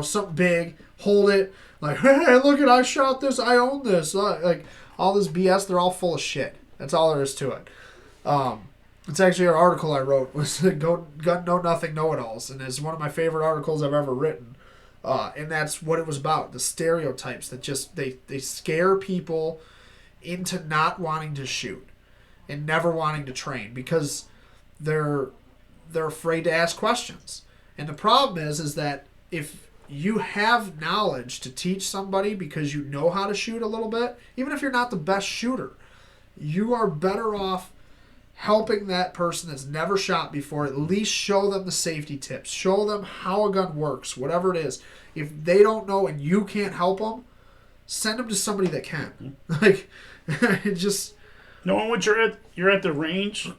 something big, hold it, like, hey, look at, I shot this, I own this, like all this BS. They're all full of shit. That's all there is to it. It's actually an article I wrote, was Gun Know Nothing Know-It-Alls, and it's one of my favorite articles I've ever written. And that's what it was about, the stereotypes that just, they scare people into not wanting to shoot and never wanting to train because they're afraid to ask questions. And the problem is that if you have knowledge to teach somebody because you know how to shoot a little bit, even if you're not the best shooter, you are better off helping that person that's never shot before. At least show them the safety tips, show them how a gun works, whatever it is. If they don't know and you can't help them, send them to somebody that can. Like, it just, knowing what you're at the range,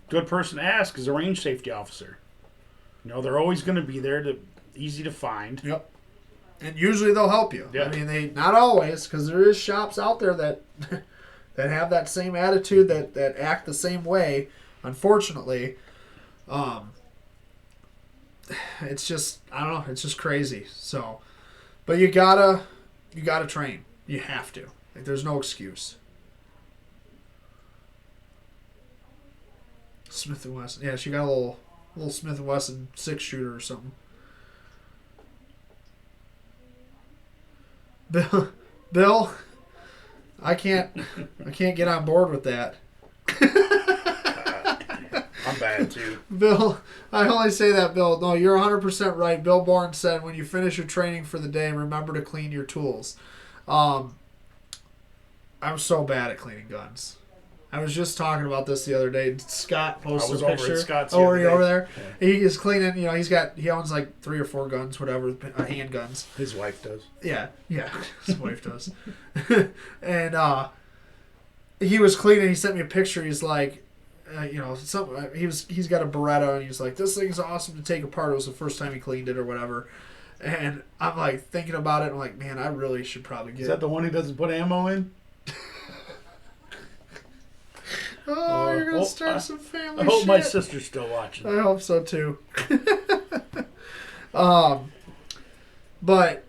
good person to ask is a range safety officer. They're always going to be there, easy to find. Yep. And usually they'll help you. Yeah. I mean, they not always, because there is shops out there that that have that same attitude, that act the same way. Unfortunately, it's just, I don't know, it's just crazy. So, but you gotta train. You have to. Like, there's no excuse. Smith & Wesson. Yeah, she got a little Smith & Wesson 6-shooter or something. Bill, I can't get on board with that. I'm bad too. Bill, I only say that, Bill. No, you're 100% right. Bill Bourne said, when you finish your training for the day, remember to clean your tools. I'm so bad at cleaning guns. I was just talking about this the other day. Scott posted I was a over picture. at Scott's Oh, the were other you day. over there? Yeah. He is cleaning. He owns like 3 or 4 guns, whatever, handguns. His wife does. Yeah. His wife does. And he was cleaning. He sent me a picture. He's like, he's got a Beretta, and he's like, this thing's awesome to take apart. It was the first time he cleaned it or whatever. And I'm like thinking about it. I'm like, man, I really should probably get. Is that the one he doesn't put ammo in? Oh, you're gonna well, start some family I hope shit. my sister's still watching. I hope so too. But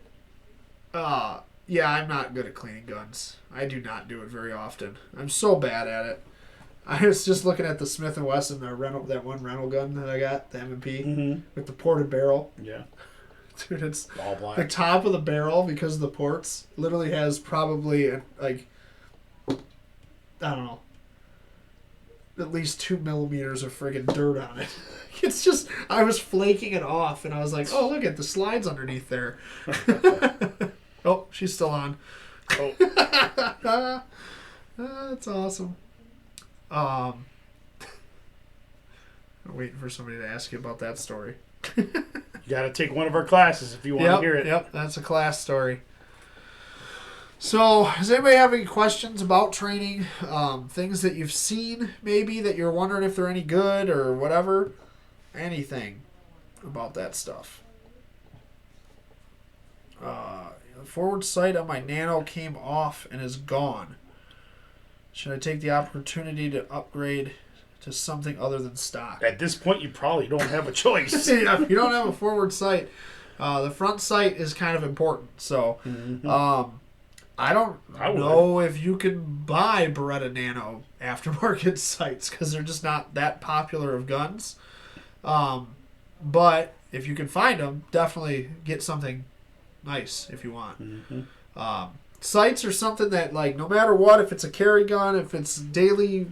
yeah, I'm not good at cleaning guns. I do not do it very often. I'm so bad at it. I was just looking at the Smith & Wesson, that one rental gun that I got, the M&P, Mm-hmm. with the ported barrel. Yeah. Dude, it's All black. the top of the barrel, because of the ports, literally has probably I don't know, at least 2 millimeters of friggin' dirt on it. It's just, I was flaking it off, and I was like, oh, look at the slides underneath there. Oh, she's still on. Oh. That's awesome. I'm waiting for somebody to ask you about that story. You got to take one of our classes if you want to hear it. Yep, that's a class story. So, does anybody have any questions about training? Things that you've seen, maybe, that you're wondering if they're any good or whatever? Anything about that stuff. The forward sight on my Nano came off and is gone. Should I take the opportunity to upgrade to something other than stock? At this point, you probably don't have a choice. Yeah, if you don't have a forward sight, the front sight is kind of important. So, I don't know if you can buy Beretta Nano aftermarket sights because they're just not that popular of guns. But if you can find them, definitely get something nice if you want. Sights are something that, like, no matter what, if it's a carry gun, if it's daily,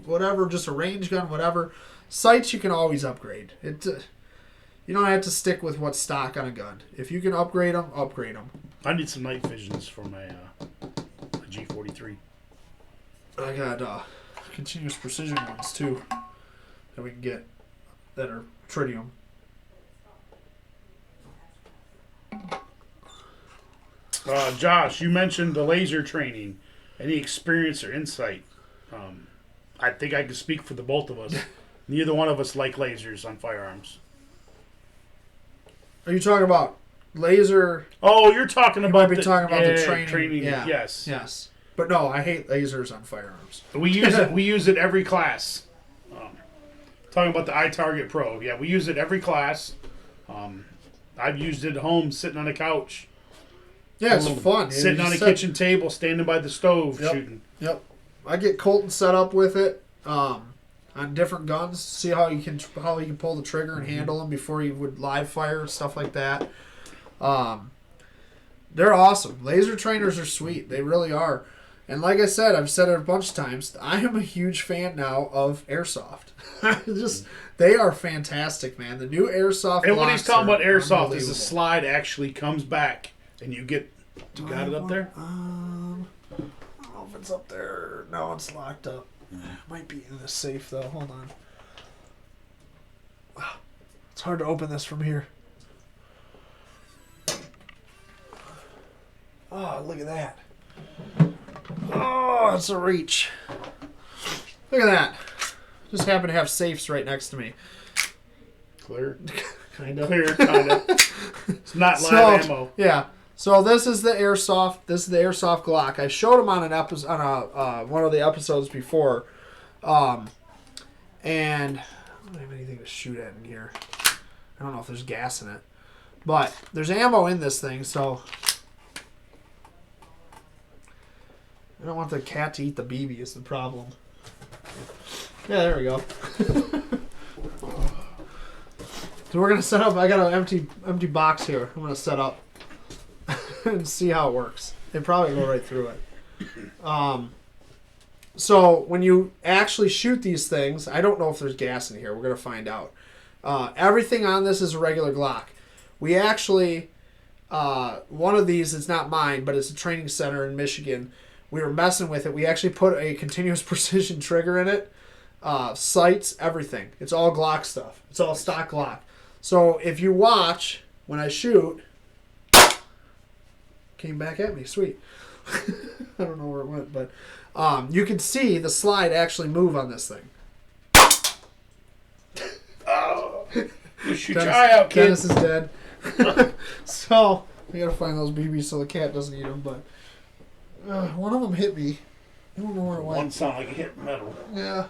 whatever, just a range gun, whatever, sights you can always upgrade. You don't have to stick with what's stock on a gun. If you can upgrade them, upgrade them. I need some night visions for my G43. I got continuous precision ones too that we can get that are tritium. Josh, you mentioned the laser training. Any experience or insight? I think I can speak for the both of us. Neither one of us like lasers on firearms. Are you talking about laser? Oh, you're talking You about might be talking about the training. Yeah. Yes. Yes. But no, I hate lasers on firearms. We use it. We use it every class. Talking about the iTarget Pro. Yeah, we use it every class. I've used it at home, sitting on a couch. Yeah, it's fun. Sitting on a kitchen table, standing by the stove, shooting. Yep. I get Colton set up with it on different guns. See how he can pull the trigger and handle them before he would live fire, stuff like that. They're awesome. Laser trainers are sweet. They really are. And like I said, I've said it a bunch of times, I am a huge fan now of airsoft. They are fantastic, man. The new airsoft. And when he's talking about airsoft, is the unbelievable. slide actually comes back and you get. You got it up there? I don't know if it's up there. No, it's locked up. Might be in the safe though. Hold on. Wow. It's hard to open this from here. Oh, look at that. Oh, it's a reach. Look at that. Just happen to have safes right next to me. Clear. Kind of. Clear, kind of. It's not live ammo. Yeah. So this is the airsoft. This is the airsoft Glock. I showed him on an episode, on one of the episodes before, and I don't have anything to shoot at in here. I don't know if there's gas in it, but there's ammo in this thing. So I don't want the cat to eat the BB. Is the problem? Yeah, there we go. So we're gonna set up. I got an empty box here. I'm gonna set up and see how it works. They probably go right through it. So when you actually shoot these things, I don't know if there's gas in here. We're gonna find out. Everything on this is a regular Glock. We actually one of these. It's not mine, but it's a training center in Michigan. we were messing with it. We actually put a continuous precision trigger in it. Sights, everything. It's all Glock stuff. It's all stock Glock. So if you watch when I shoot, came back at me. Sweet. I don't know where it went, but you can see the slide actually move on this thing. Oh, you shoot your eye out, kid. Dennis is dead. So we gotta find those BBs so the cat doesn't eat them. But one of them hit me. I don't know where it went. One sound like it hit metal. Yeah,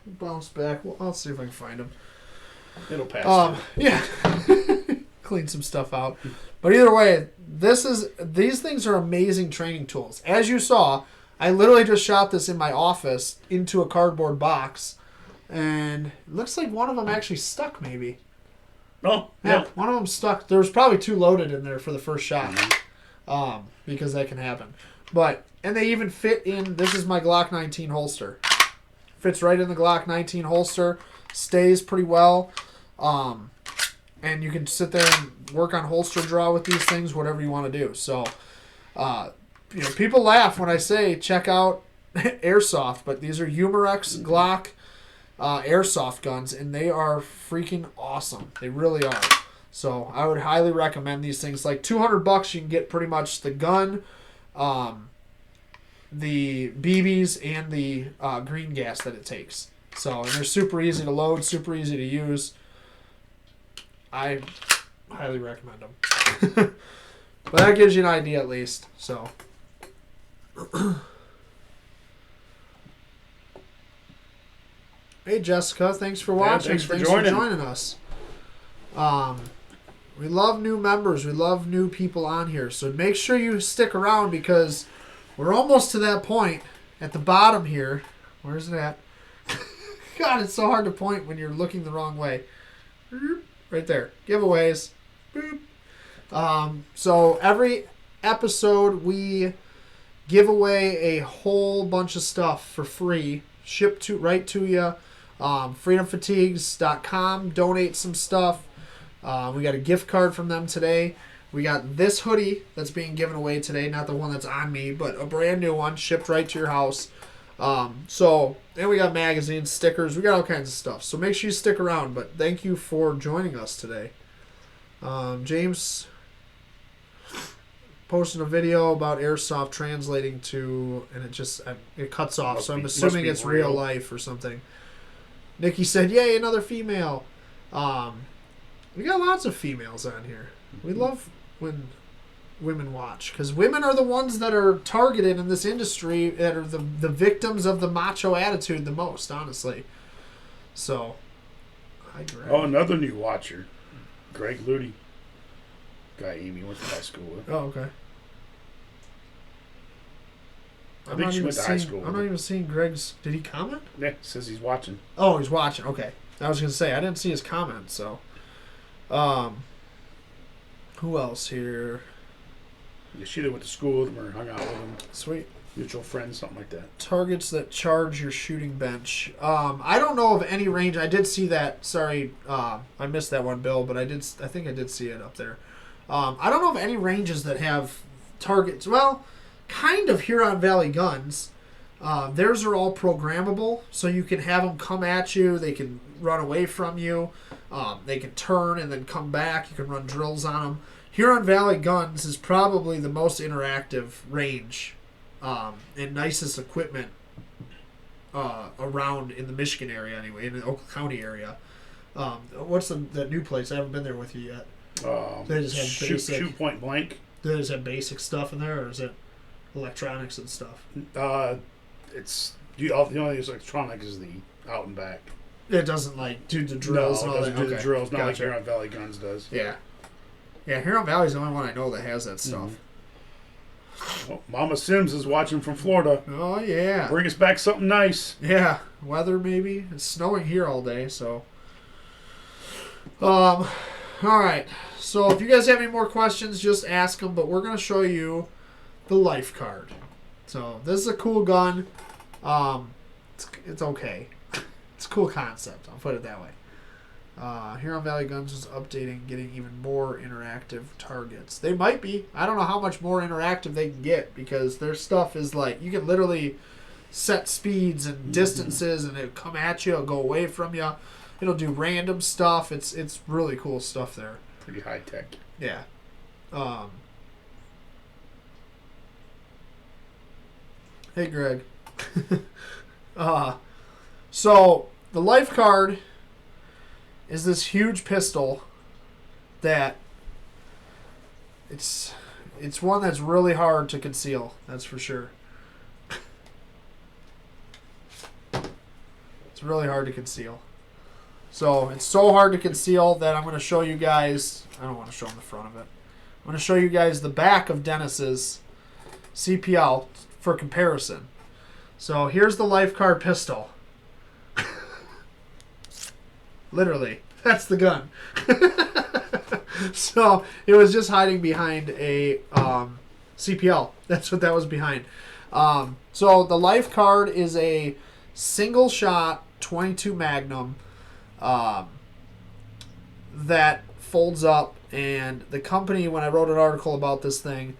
it bounced back. Well, I'll see if I can find him. It'll pass. Yeah, clean some stuff out. But either way, these things are amazing training tools. As you saw, I literally just shot this in my office into a cardboard box, and it looks like one of them actually stuck. Maybe. Oh, Yeah, yeah. one of them stuck. There was probably 2 loaded in there for the first shot, because that can happen. And they even fit in. This is my Glock 19 holster. Fits right in the Glock 19 holster. Stays pretty well. And you can sit there and work on holster draw with these things, whatever you want to do. So, people laugh when I say check out Airsoft, but these are Humerex Glock airsoft guns, and they are freaking awesome. They really are. So I would highly recommend these things. Like $200, you can get pretty much the gun, the BBs, and the green gas that it takes. So, and they're super easy to load, super easy to use. I highly recommend them. But that gives you an idea at least. So. Hey Jessica, thanks for watching. Thanks for joining us. We love new members. We love new people on here. So make sure you stick around because we're almost to that point at the bottom here. Where's it at? God, it's so hard to point when you're looking the wrong way. Right there. Giveaways. Boop. So every episode we give away a whole bunch of stuff for free. Shipped right to you. FreedomFatigues.com. Donate some stuff. We got a gift card from them today. We got this hoodie that's being given away today. Not the one that's on me, but a brand new one shipped right to your house. And we got magazines, stickers. We got all kinds of stuff. So make sure you stick around. But thank you for joining us today. James posted a video about airsoft translating to, and it cuts off. So I'm assuming it's real life or something. Nikki said, "Yay, another female." We got lots of females on here. We love when women watch because women are the ones that are targeted in this industry, that are the victims of the macho attitude the most, honestly. So, hi, Greg. Oh, another new watcher, Greg Ludy. Guy Amy went to high school with. Oh, okay. I think she went to high school. I'm not even seeing Greg's. Did he comment? Yeah, says he's watching. Oh, he's watching. Okay. I was going to say, I didn't see his comment, so. Who else here? Yeah, she went to school with him or hung out with him. Sweet. Mutual friends, something like that. Targets that charge your shooting bench. I don't know of any range. I did see that. Sorry, I missed that one, Bill, but I think I did see it up there. I don't know of any ranges that have targets. Well, kind of Huron Valley guns. Theirs are all programmable, so you can have them come at you. They can run away from you. They can turn and then come back. You can run drills on them. Huron Valley Guns is probably the most interactive range and nicest equipment around in the Michigan area anyway, in the Oakland County area. What's that new place? I haven't been there with you yet. They just have basic. Shoot Point Blank. Do they just have basic stuff in there, or is it electronics and stuff? It's the only electronics is the out and back. It doesn't do the drills and all that. It doesn't do the drills. Not like Gotcha. Huron Valley Guns does. Yeah. Yeah, Huron Valley's the only one I know that has that stuff. Well, Mama Sims is watching from Florida. Oh, yeah. Bring us back something nice. Yeah. Weather, maybe. It's snowing here all day, so. All right. So if you guys have any more questions, just ask them. But we're going to show you the Lifecard. So this is a cool gun. It's okay. It's a cool concept. I'll put it that way. Huron Valley Guns is updating, getting even more interactive targets. They might be. I don't know how much more interactive they can get because their stuff is like, you can literally set speeds and distances and it'll come at you, it'll go away from you. It'll do random stuff. It's really cool stuff there. Pretty high tech. Yeah. Hey, Greg. So the Lifecard is this huge pistol that it's one that's really hard to conceal. That's for sure. It's really hard to conceal. So it's so hard to conceal that I'm going to show you guys. I don't want to show them the front of it. I'm going to show you guys the back of Dennis's CPL for comparison. So here's the Lifecard pistol. Literally, that's the gun. So it was just hiding behind a CPL. That's what that was behind. So the Lifecard is a single shot 22 Magnum that folds up, and the company, when I wrote an article about this thing,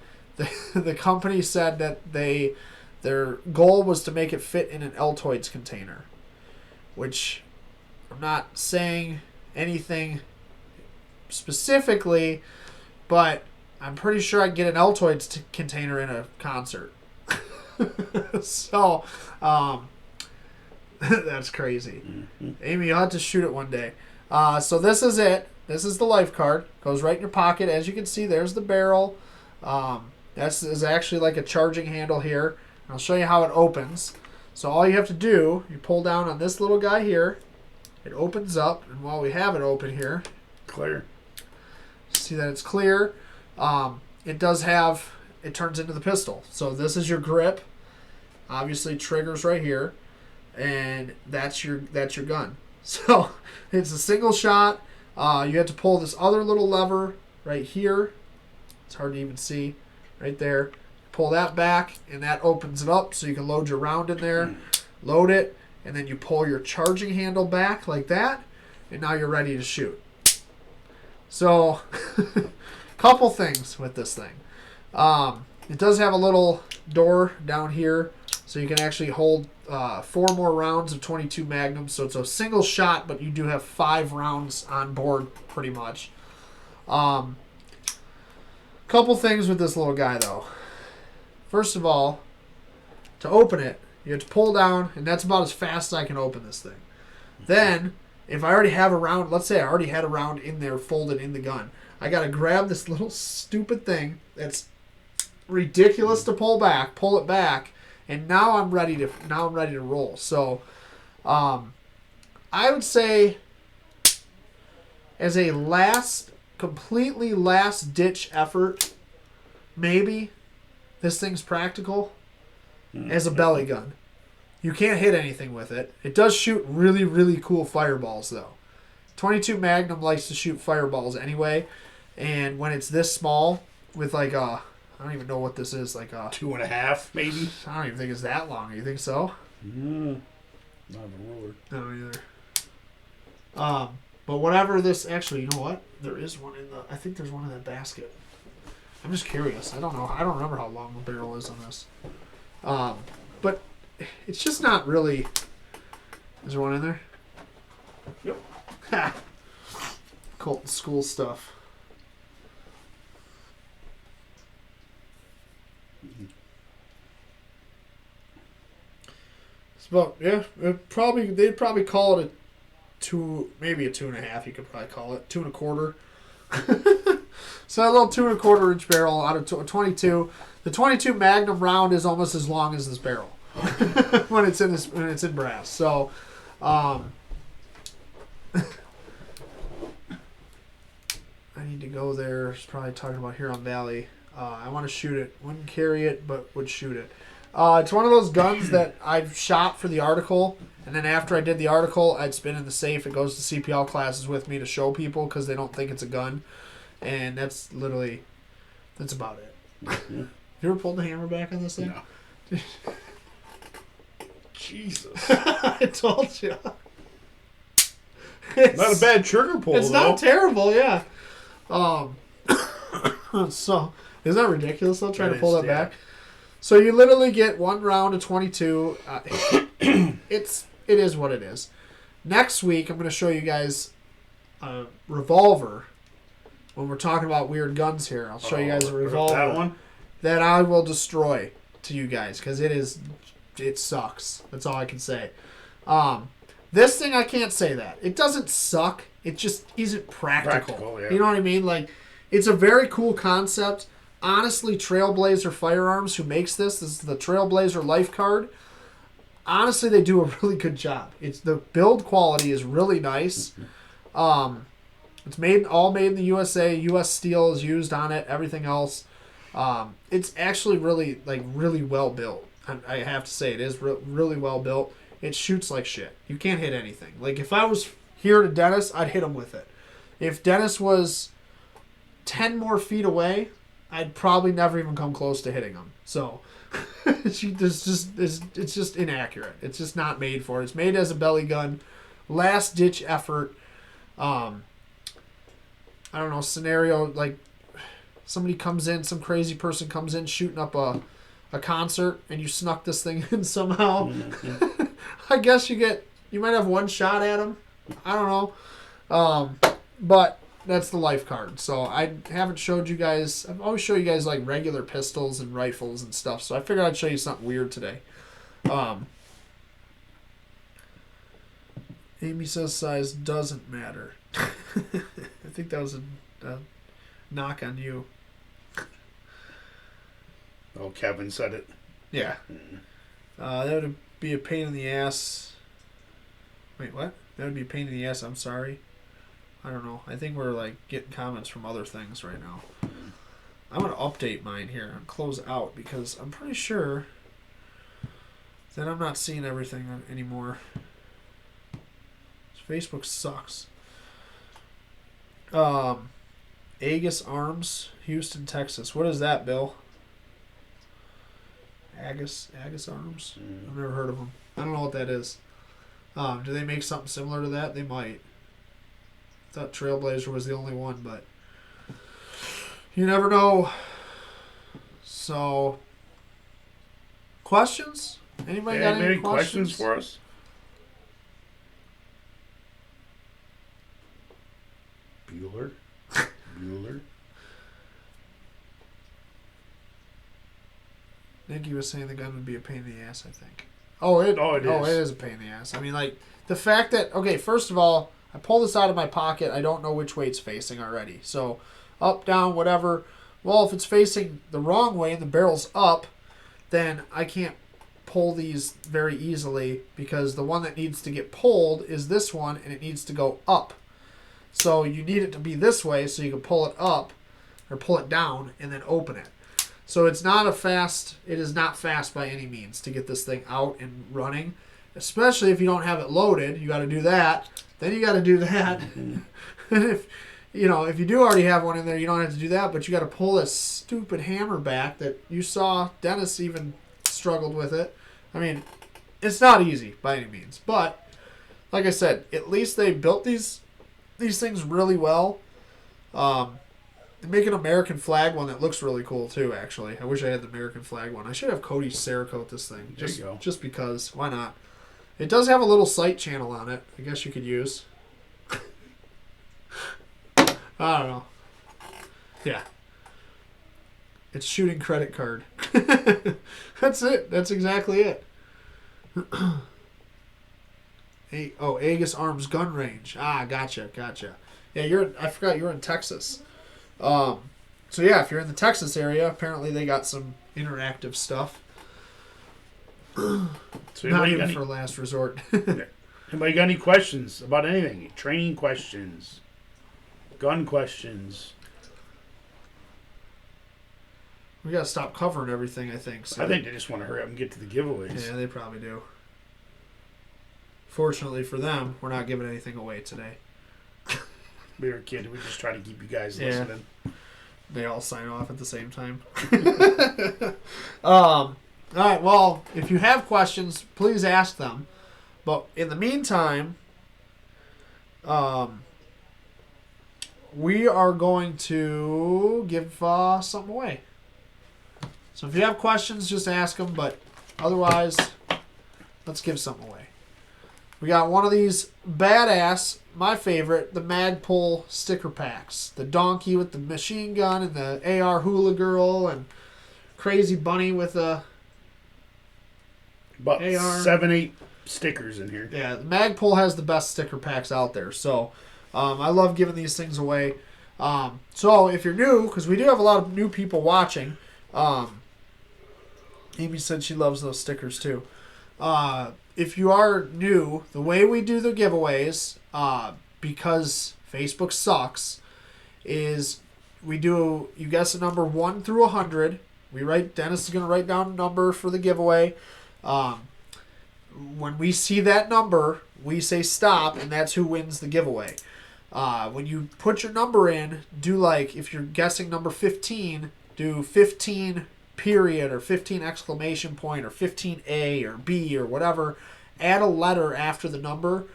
the company said that their goal was to make it fit in an Altoids container, which I'm not saying anything specifically, but I'm pretty sure I can get an Altoids container in a concert. So, that's crazy. Amy, you'll have to shoot it one day. So this is it. This is the Lifecard. Goes right in your pocket. As you can see, there's the barrel. This is actually like a charging handle here. I'll show you how it opens. So all you have to do, you pull down on this little guy here. It opens up, and while we have it open here, Clear. see that it's clear. It does have, it turns into the pistol. So this is your grip. Obviously triggers right here, and that's your gun. So it's a single shot. You have to pull this other little lever right here. It's hard to even see right there. Pull that back, and that opens it up so you can load your round in there. Load it, and then you pull your charging handle back like that, and now you're ready to shoot. So, couple things with this thing. It does have a little door down here, so you can actually hold 4 more rounds of 22 Magnum. So it's a single shot, but you do have 5 rounds on board pretty much. Couple things with this little guy though. First of all, to open it, you have to pull down, and that's about as fast as I can open this thing. Then, if I already have a round, let's say I already had a round in there folded in the gun, I got to grab this little stupid thing that's ridiculous to pull it back, and now I'm ready to roll. So, I would say, as a completely last ditch effort, maybe this thing's practical as a belly gun. You can't hit anything with it. It does shoot really, really cool fireballs, though. 22 Magnum likes to shoot fireballs anyway, and when it's this small, with like a, I don't even know what this is, like a 2.5 maybe. I don't even think it's that long. You think so? Not a ruler. No, either. But whatever this, actually, you know what? There is one I think there's one in that basket. I'm just curious. I don't know. I don't remember how long the barrel is on this. But it's just not really. Is there one in there? Yep. Ha! Colton school stuff. It's about, yeah. They'd probably call it maybe a 2.5. You could probably call it 2 1/4. So a little 2 1/4 inch barrel out of 22. The 22 Magnum round is almost as long as this barrel when it's in brass. So, I need to go there. It's probably talking about Huron Valley. I want to shoot it. Wouldn't carry it, but would shoot it. It's one of those guns that I've shot for the article, and then after I did the article, I'd spin in the safe. It goes to CPL classes with me to show people because they don't think it's a gun. And that's about it. Mm-hmm. You ever pulled the hammer back on this thing? No. Jesus. I told you. Not a bad trigger pull, It's though. not terrible, yeah. So, isn't that ridiculous? I'll try to pull that back. So you literally get 1 round of 22. It is what it is. Next week, I'm going to show you guys a revolver. When we're talking about weird guns here, I'll show you guys a revolver That one? that I will destroy to you guys because it sucks. That's all I can say. This thing, I can't say that. It doesn't suck. It just isn't practical. Yeah. You know what I mean? Like, it's a very cool concept. Honestly, Trailblazer Firearms, who makes this is the Trailblazer Lifecard. Honestly, they do a really good job. The build quality is really nice. It's all made in the USA. U.S. steel is used on it. Everything else, it's actually really well built. I have to say, it is really well built. It shoots like shit. You can't hit anything. Like, if I was here to Dennis, I'd hit him with it. If Dennis was 10 more feet away, I'd probably never even come close to hitting him. So it's just inaccurate. It's just not made for it. It's made as a belly gun, last ditch effort. I don't know, scenario like somebody comes in, some crazy person comes in shooting up a concert, and you snuck this thing in somehow. Mm-hmm. I guess you might have one shot at him. I don't know. But that's the Lifecard. So I haven't showed you guys. I've always show you guys like regular pistols and rifles and stuff. So I figured I'd show you something weird today. Amy says size doesn't matter. I think that was a knock on you. Oh, Kevin said it. Yeah. That would be a pain in the ass. Wait, what? That would be a pain in the ass. I'm sorry. I don't know. I think we're like getting comments from other things right now. I'm going to update mine here and close out because I'm pretty sure that I'm not seeing everything anymore. Facebook sucks. Agus Arms, Houston, Texas. What is that, Bill? Agus Arms? I've never heard of them. I don't know what that is. Do they make something similar to that? They might. I thought Trailblazer was the only one, but you never know. So, questions? Anybody got any questions for us? Bueller. Nikki was saying the gun would be a pain in the ass, I think. It is a pain in the ass. I mean, like, the fact that, okay, first of all, I pull this out of my pocket, I don't know which way it's facing already. So, up, down, whatever. Well, if it's facing the wrong way and the barrel's up, then I can't pull these very easily because the one that needs to get pulled is this one and it needs to go up. So you need it to be this way so you can pull it up or pull it down and then open it. So it is not fast by any means to get this thing out and running, especially if you don't have it loaded. You got to do that. Then you got to do that. And if you do already have one in there, you don't have to do that, but you got to pull this stupid hammer back that you saw Dennis even struggled with it. I mean, it's not easy by any means, but like I said, at least they built these things really well. They make an American flag one that looks really cool too, actually. I wish I had the American flag one. I should have Cody Cerakote this thing. Just because. Why not? It does have a little sight channel on it. I guess you could use. I don't know. Yeah. It's shooting credit card. That's it. That's exactly it. Agus Arms Gun Range. Gotcha. Yeah, I forgot you were in Texas. So yeah, if you're in the Texas area, apparently they got some interactive stuff. So not even for last resort. Anybody got any questions about anything? Training questions, gun questions. We gotta stop covering everything, I think. So. I think they just want to hurry up and get to the giveaways. Yeah, they probably do. Fortunately for them, we're not giving anything away today. We were kidding. We just try to keep you guys listening. They all sign off at the same time. All right. Well, if you have questions, please ask them. But in the meantime, we are going to give something away. So if you have questions, just ask them. But otherwise, let's give something away. We got one of these badass, my favorite, the Magpul sticker packs. The donkey with the machine gun and the AR hula girl and crazy bunny with a About AR. 7-8 stickers in here. Yeah, Magpul has the best sticker packs out there. So I love giving these things away. So if you're new, because we do have a lot of new people watching, Amy said she loves those stickers too. If you are new, the way we do the giveaways, because Facebook sucks, is you guess a number 1 through 100. Dennis is going to write down a number for the giveaway. When we see that number, we say stop, and that's who wins the giveaway. When you put your number in, if you're guessing number 15, do 15 period or 15 exclamation point or 15A or B or whatever. Add a letter after the number,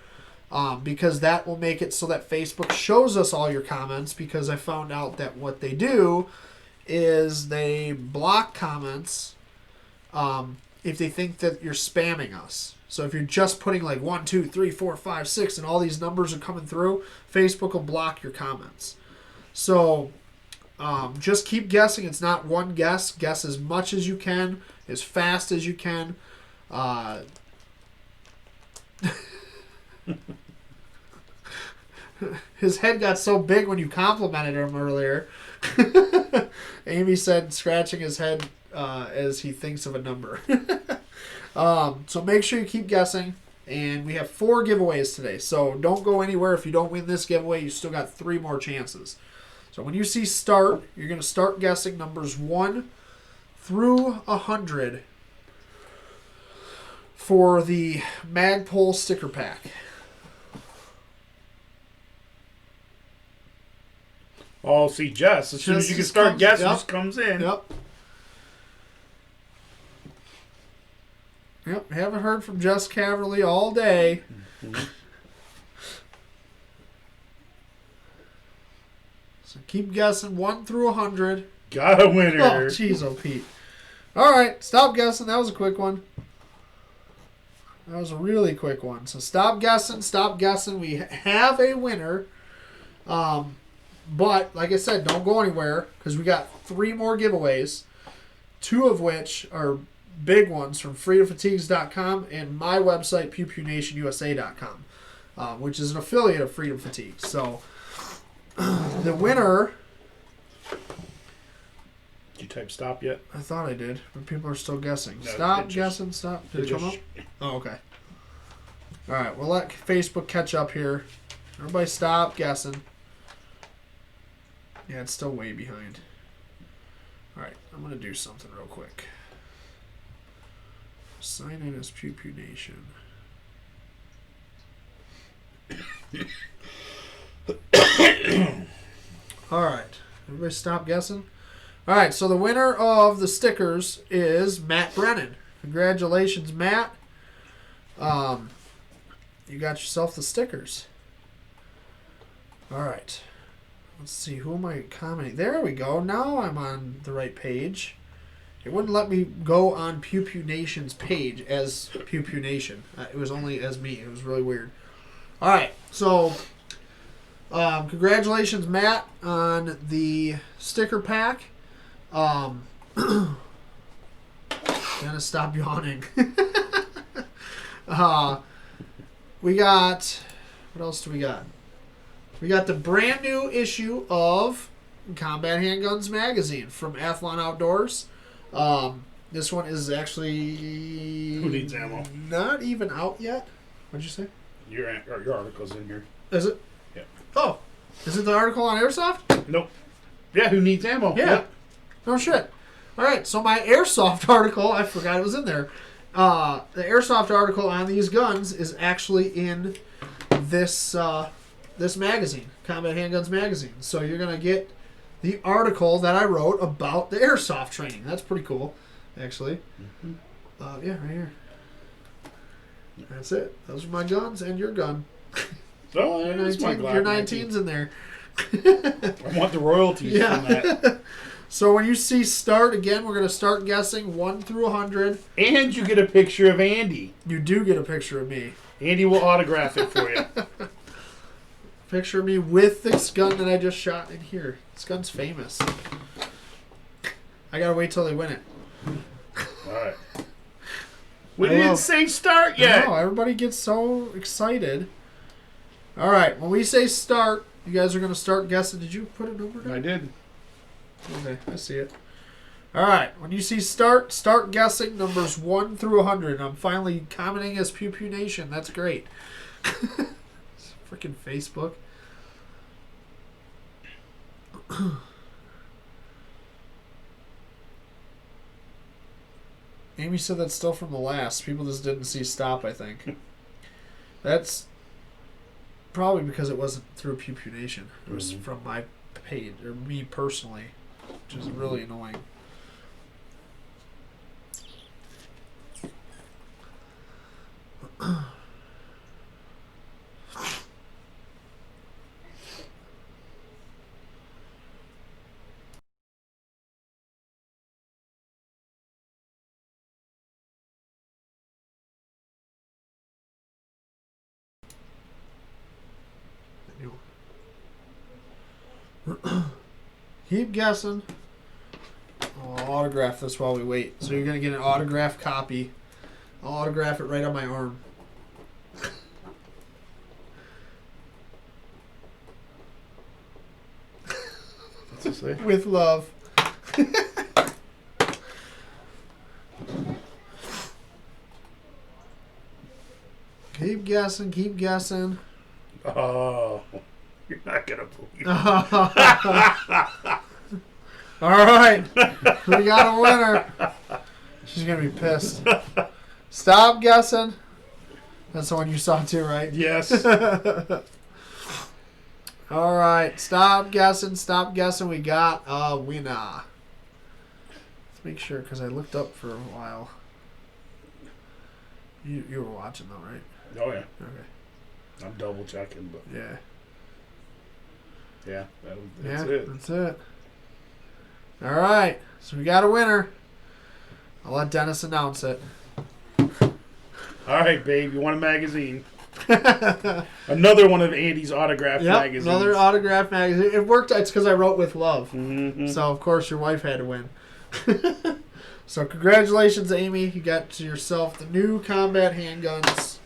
because that will make it so that Facebook shows us all your comments, because I found out that what they do is they block comments if they think that you're spamming us. So if you're just putting like 1, 2, 3, 4, 5, 6 and all these numbers are coming through, Facebook will block your comments. So just keep guessing. It's not one guess. Guess as much as you can, as fast as you can. His head got so big when you complimented him earlier. Amy said scratching his head as he thinks of a number. So make sure you keep guessing. And we have 4 giveaways today. So don't go anywhere. If you don't win this giveaway, you still got 3 more chances. So when you see start, you're going to start guessing numbers 1 through 100 for the Magpul sticker pack. Oh, see, Jess, as soon as you can start guessing, just comes in. Yep, haven't heard from Jess Caverly all day. Mm-hmm. So keep guessing 1 through 100. Got a winner. Oh, jeez, oh, Pete. All right, stop guessing. That was a quick one. That was a really quick one. So stop guessing, stop guessing. We have a winner. But, like I said, don't go anywhere, because we got 3 more giveaways, 2 of which are big ones from freedomfatigues.com and my website, pewpewnationusa.com, which is an affiliate of Freedom Fatigues. So the winner... Did you type stop yet? I thought I did, but people are still guessing. No, Stop guessing, stop. Did it come up? Oh, okay. All right, we'll let Facebook catch up here. Everybody stop guessing. Yeah, it's still way behind. All right, I'm going to do something real quick. Sign in as Pew Pew Nation. All right, everybody stop guessing. All right, so the winner of the stickers is Matt Brennan. Congratulations, Matt. You got yourself the stickers. All right. Let's see, who am I commenting? There we go. Now I'm on the right page. It wouldn't let me go on Pew Pew Nation's page as Pew Pew Nation. It was only as me. It was really weird. All right, so congratulations, Matt, on the sticker pack. Dennis, stop yawning. We got... What else do we got? We got the brand new issue of Combat Handguns Magazine from Athlon Outdoors. This one is actually... Who needs ammo? Not even out yet. What'd you say? Your article's in here. Is it? Yeah. Oh. Is it the article on Airsoft? Nope. Yeah, who needs ammo? Yeah. Yep. No shit. All right, so my Airsoft article, I forgot it was in there. The Airsoft article on these guns is actually in this this magazine, Combat Handguns Magazine. So you're going to get the article that I wrote about the Airsoft training. That's pretty cool, actually. Mm-hmm. Yeah, right here. That's it. Those are my guns and your gun. Oh, Your that's my 19, Glock your 19. 19's in there. I want the royalties from that. Yeah. So when you see start, again, we're going to start guessing 1 through 100. And you get a picture of Andy. You do get a picture of me. Andy will autograph it for you. Picture of me with this gun that I just shot in here. This gun's famous. I got to wait till they win it. All right. We I will. didn't say start yet. No, everybody gets so excited. All right, when we say start, you guys are going to start guessing. Did you put a number down? I did. Okay, I see it. All right, when you see start guessing numbers 1 through 100. I'm finally commenting as Pew Pew Nation. That's great. Freaking Facebook. Amy said that's still from the last. People just didn't see stop, I think. That's probably because it wasn't through Pew Pew Nation. It was from my page, or me personally, which is really annoying. Keep guessing. I'll autograph this while we wait. So you're going to get an autographed copy. I'll autograph it right on my arm. What's it say? With love. Keep guessing, keep guessing. Oh, you're not going to believe it. All right. We got a winner. She's going to be pissed. Stop guessing. That's the one you saw too, right? Yes. All right. Stop guessing. Stop guessing. We got a winner. Let's make sure, because I looked up for a while. You were watching though, right? Oh, yeah. Okay. I'm double checking, but Yeah. yeah, that's Yeah, it. that's it. All right. So we got a winner. I'll let Dennis announce it. All right, babe. You want a magazine? Another one of Andy's autographed magazines. Another autograph magazine. It worked. It's because I wrote with love. Mm-hmm. So, of course, your wife had to win. So, congratulations, Amy. You got to yourself the new Combat Handguns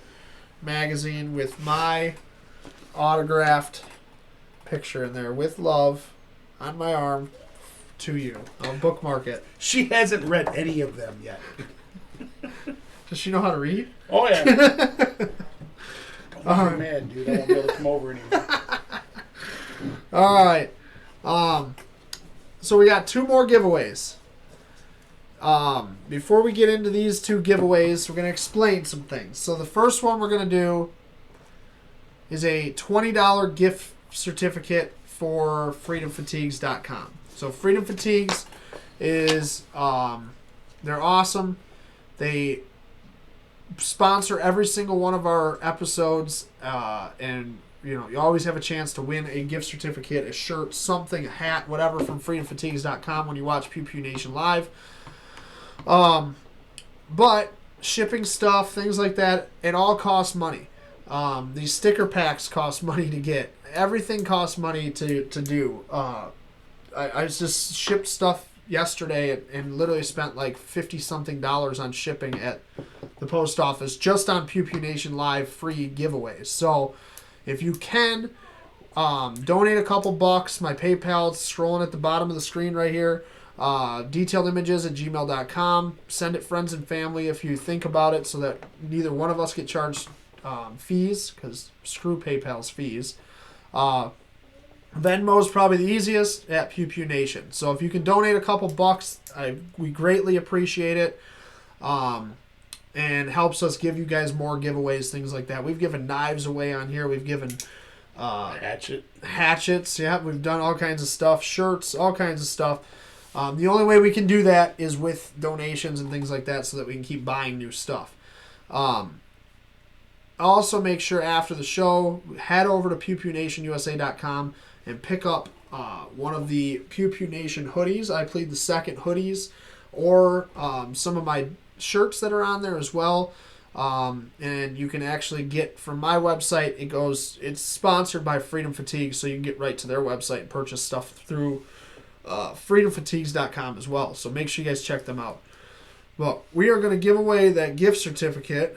magazine with my autographed picture in there with love on my arm to you. I'll bookmark it. She hasn't read any of them yet. Does she know how to read? Oh, yeah. Don't make me mad, dude. I won't be able to come over anymore. All right. So we got 2 more giveaways. Before we get into these 2 giveaways, we're going to explain some things. So the first one we're going to do is a $20 gift certificate for freedomfatigues.com. So Freedom Fatigues is, they're awesome. They sponsor every single one of our episodes, and you always have a chance to win a gift certificate, a shirt, something, a hat, whatever from freedomfatigues.com when you watch Pew Pew Nation live. But shipping stuff, things like that, it all costs money. These sticker packs cost money to get. Everything costs money to do. I just shipped stuff yesterday and literally spent like $50-something on shipping at the post office just on Pew Pew Nation Live free giveaways. So if you can, donate a couple bucks. My PayPal's scrolling at the bottom of the screen right here. DetailedImages@gmail.com. Send it friends and family if you think about it so that neither one of us get charged fees, because screw PayPal's fees. Venmo's probably the easiest at Pew Pew Nation. So if you can donate a couple bucks, we greatly appreciate it. And helps us give you guys more giveaways, things like that. We've given knives away on here. We've given hatchets. Yeah, we've done all kinds of stuff. Shirts, all kinds of stuff. The only way we can do that is with donations and things like that so that we can keep buying new stuff. also make sure after the show, head over to pewpewnationusa.com and pick up one of the Pew Pew Nation hoodies. I plead the second hoodies, or some of my shirts that are on there as well. And you can actually get from my website. It's sponsored by Freedom Fatigue, so you can get right to their website and purchase stuff through freedomfatigues.com as well. So make sure you guys check them out. Well, we are going to give away that gift certificate.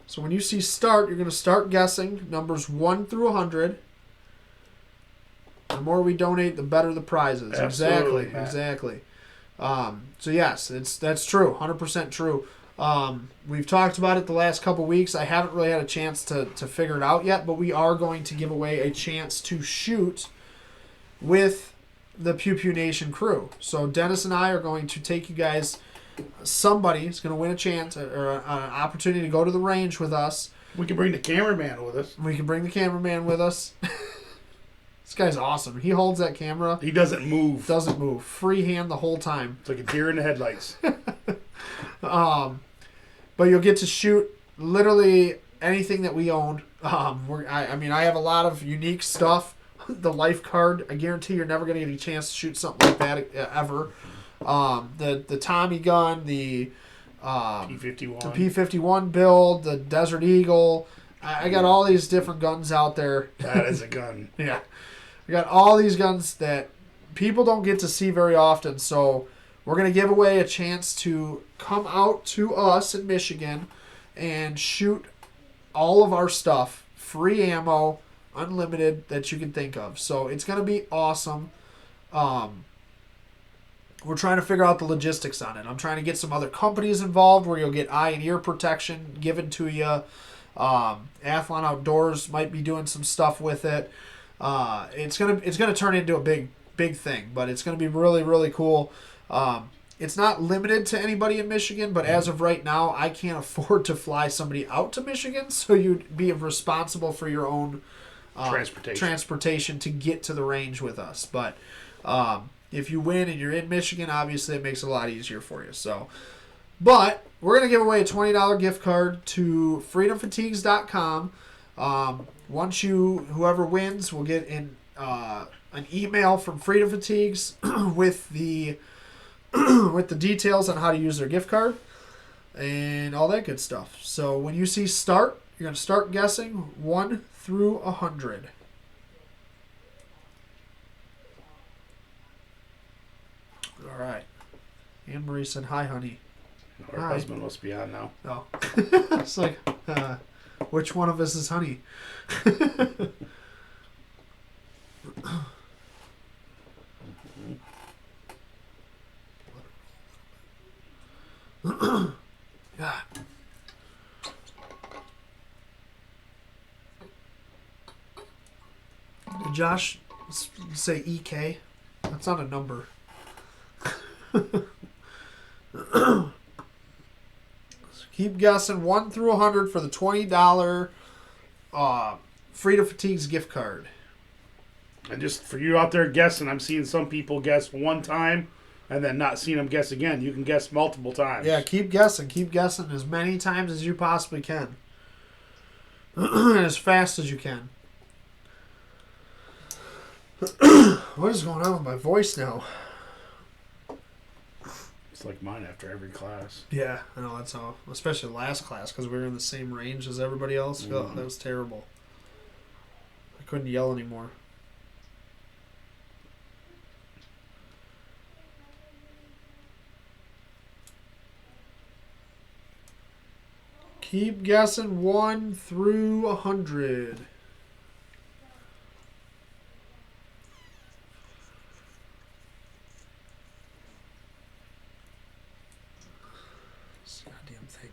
So when you see start, you're going to start guessing numbers 1 through 100. The more we donate, the better the prizes. Absolutely, Exactly. Matt. Exactly. So yes, that's true. 100% true. We've talked about it the last couple weeks. I haven't really had a chance to figure it out yet, but we are going to give away a chance to shoot with the Pew Pew Nation crew. So Dennis and I are going to take you guys. Somebody is going to win a chance or an opportunity to go to the range with us. We can bring the cameraman with us. We can bring the cameraman with us. This guy's awesome. He holds that camera. He doesn't move. Doesn't move. Freehand the whole time. It's like a deer in the headlights. But you'll get to shoot literally anything that we own. I mean, I have a lot of unique stuff. The Lifecard, I guarantee you're never going to get a chance to shoot something like that ever. The Tommy gun, the P-51. the P-51 build, the Desert Eagle. I got all these different guns out there. That is a gun. Yeah. I got all these guns that people don't get to see very often. So we're going to give away a chance to come out to us in Michigan and shoot all of our stuff. Free ammo, unlimited, that you can think of. So it's going to be awesome. We're trying to figure out the logistics on it. I'm trying to get some other companies involved where you'll get eye and ear protection given to you. Athlon Outdoors might be doing some stuff with it. It's gonna turn into a big thing, but it's gonna be really, really cool. It's not limited to anybody in Michigan, but as of right now, I can't afford to fly somebody out to Michigan, so you'd be responsible for your own transportation to get to the range with us. But if you win and you're in Michigan, obviously it makes it a lot easier for you. But we're going to give away a $20 gift card to freedomfatigues.com. Whoever wins will get an email from Freedom Fatigues with the details on how to use their gift card and all that good stuff. So when you see start, you're going to start guessing 1 through 100. All right. Anne Marie said, "Hi, honey." Our Hi. husband must be on now. Oh. It's like, which one of us is honey? Yeah. Did Josh say EK? That's not a number. Keep guessing 1 through 100 for the $20 Freedom Fatigues gift card. And just for you out there guessing, I'm seeing some people guess one time and then not seeing them guess again. You can guess multiple times. Yeah, keep guessing. Keep guessing as many times as you possibly can. As fast as you can. What is going on with my voice now? It's like mine after every class. Yeah, I know, that's how. Especially last class, because we were in the same range as everybody else. Mm-hmm. Oh, that was terrible. I couldn't yell anymore. Keep guessing 1 through 100. This goddamn thing.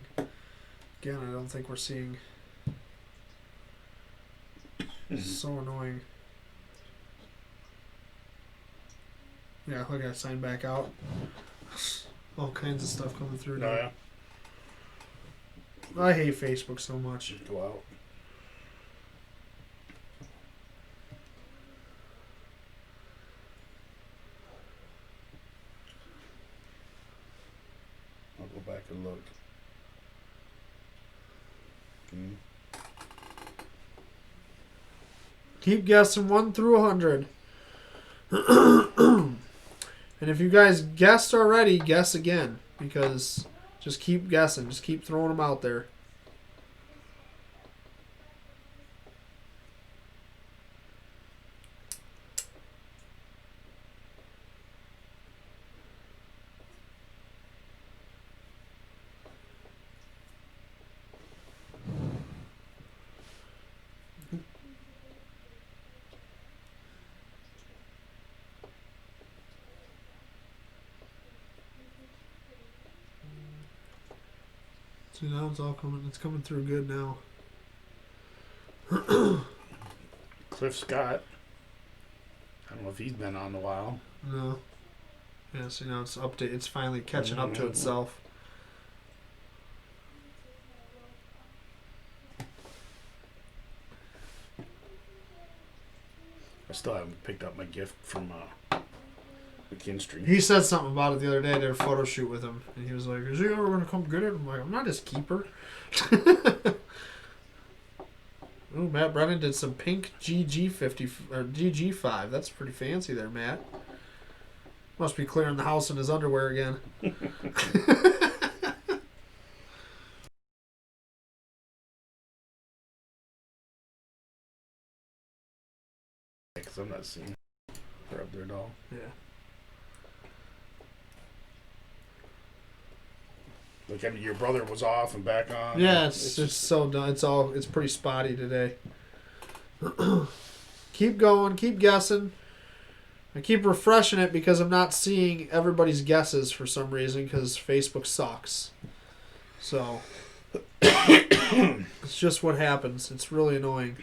Again, I don't think we're seeing. This is so annoying. Yeah, look, I signed back out. All kinds of stuff coming through now. No, yeah. I hate Facebook so much. Just go out. I'll go back and look. Keep guessing 1 through 100. And if you guys guessed already, guess again. Because just keep guessing. Just keep throwing them out there. See, now it's all coming. It's coming through good now. Cliff Scott. I don't know if he's been on in a while. No. Yeah, see, now it's update. It's finally catching up to itself. I still haven't picked up my gift from McKinstry. He said something about it the other day. I did a photo shoot with him, and he was like, "Is he ever gonna come get it?" I'm like, "I'm not his keeper." Ooh, Matt Brennan did some pink GG50 or GG5. That's pretty fancy there, Matt. Must be clearing the house in his underwear again. Because I'm not seeing her up there at all. Yeah. Like, I mean, your brother was off and back on. Yeah, it's just so done. It's pretty spotty today. Keep going, keep guessing. I keep refreshing it because I'm not seeing everybody's guesses for some reason because Facebook sucks. So it's just what happens. It's really annoying.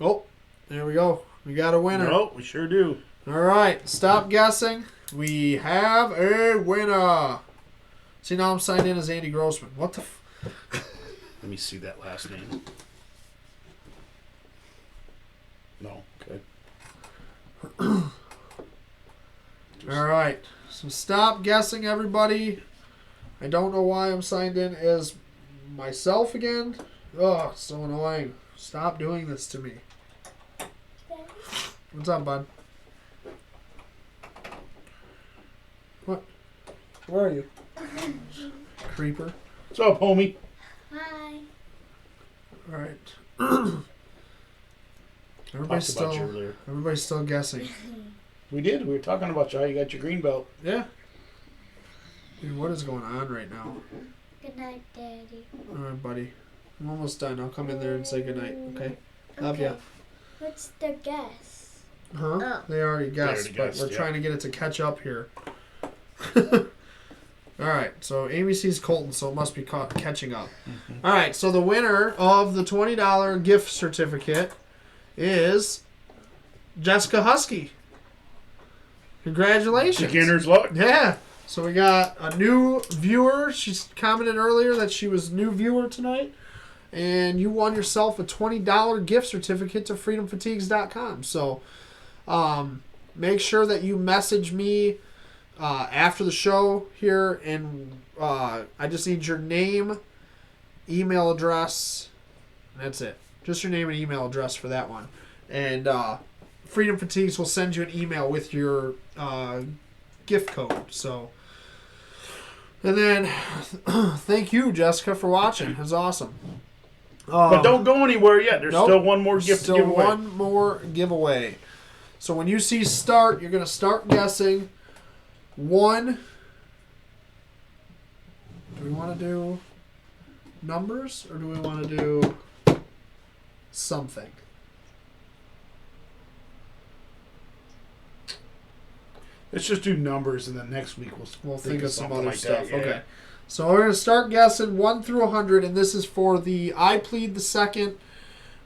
Oh, there we go. We got a winner. Oh, we sure do. All right, stop guessing. We have a winner. See, now I'm signed in as Andy Grossman. What the Let me see that last name. No, okay. All right, so stop guessing, everybody. I don't know why I'm signed in as myself again. Oh, it's so annoying. Stop doing this to me. What's up, bud? What? Where are you? Creeper. What's up, homie? Hi. All right. Talked about you earlier. Everybody's still guessing. We did. We were talking about you. How you got your green belt. Yeah. Dude, what is going on right now? Good night, Daddy. All right, buddy. I'm almost done. I'll come in there and say goodnight, okay? Love ya. What's the guess? Huh? Oh. They already guessed, but guessed, we're yeah. trying to get it to catch up here. All right, so Amy sees Colton, so it must be catching up. Mm-hmm. All right, so the winner of the $20 gift certificate is Jessica Husky. Congratulations. Beginner's luck. Yeah. So we got a new viewer. She's commented earlier that she was a new viewer tonight. And you won yourself a $20 gift certificate to freedomfatigues.com. So make sure that you message me after the show here. And I just need your name, email address. That's it. Just your name and email address for that one. And Freedom Fatigues will send you an email with your gift code. So, and then thank you, Jessica, for watching. It was awesome. But don't go anywhere yet. There's Nope. still one more gift Still to give away. one more giveaway. So when you see start, you're going to start guessing. One. Do we want to do numbers or do we want to do something? Let's just do numbers, and then next week We'll think of some something other like stuff. that. Yeah. Okay. So we're going to start guessing 1 through 100, and this is for the I Plead the Second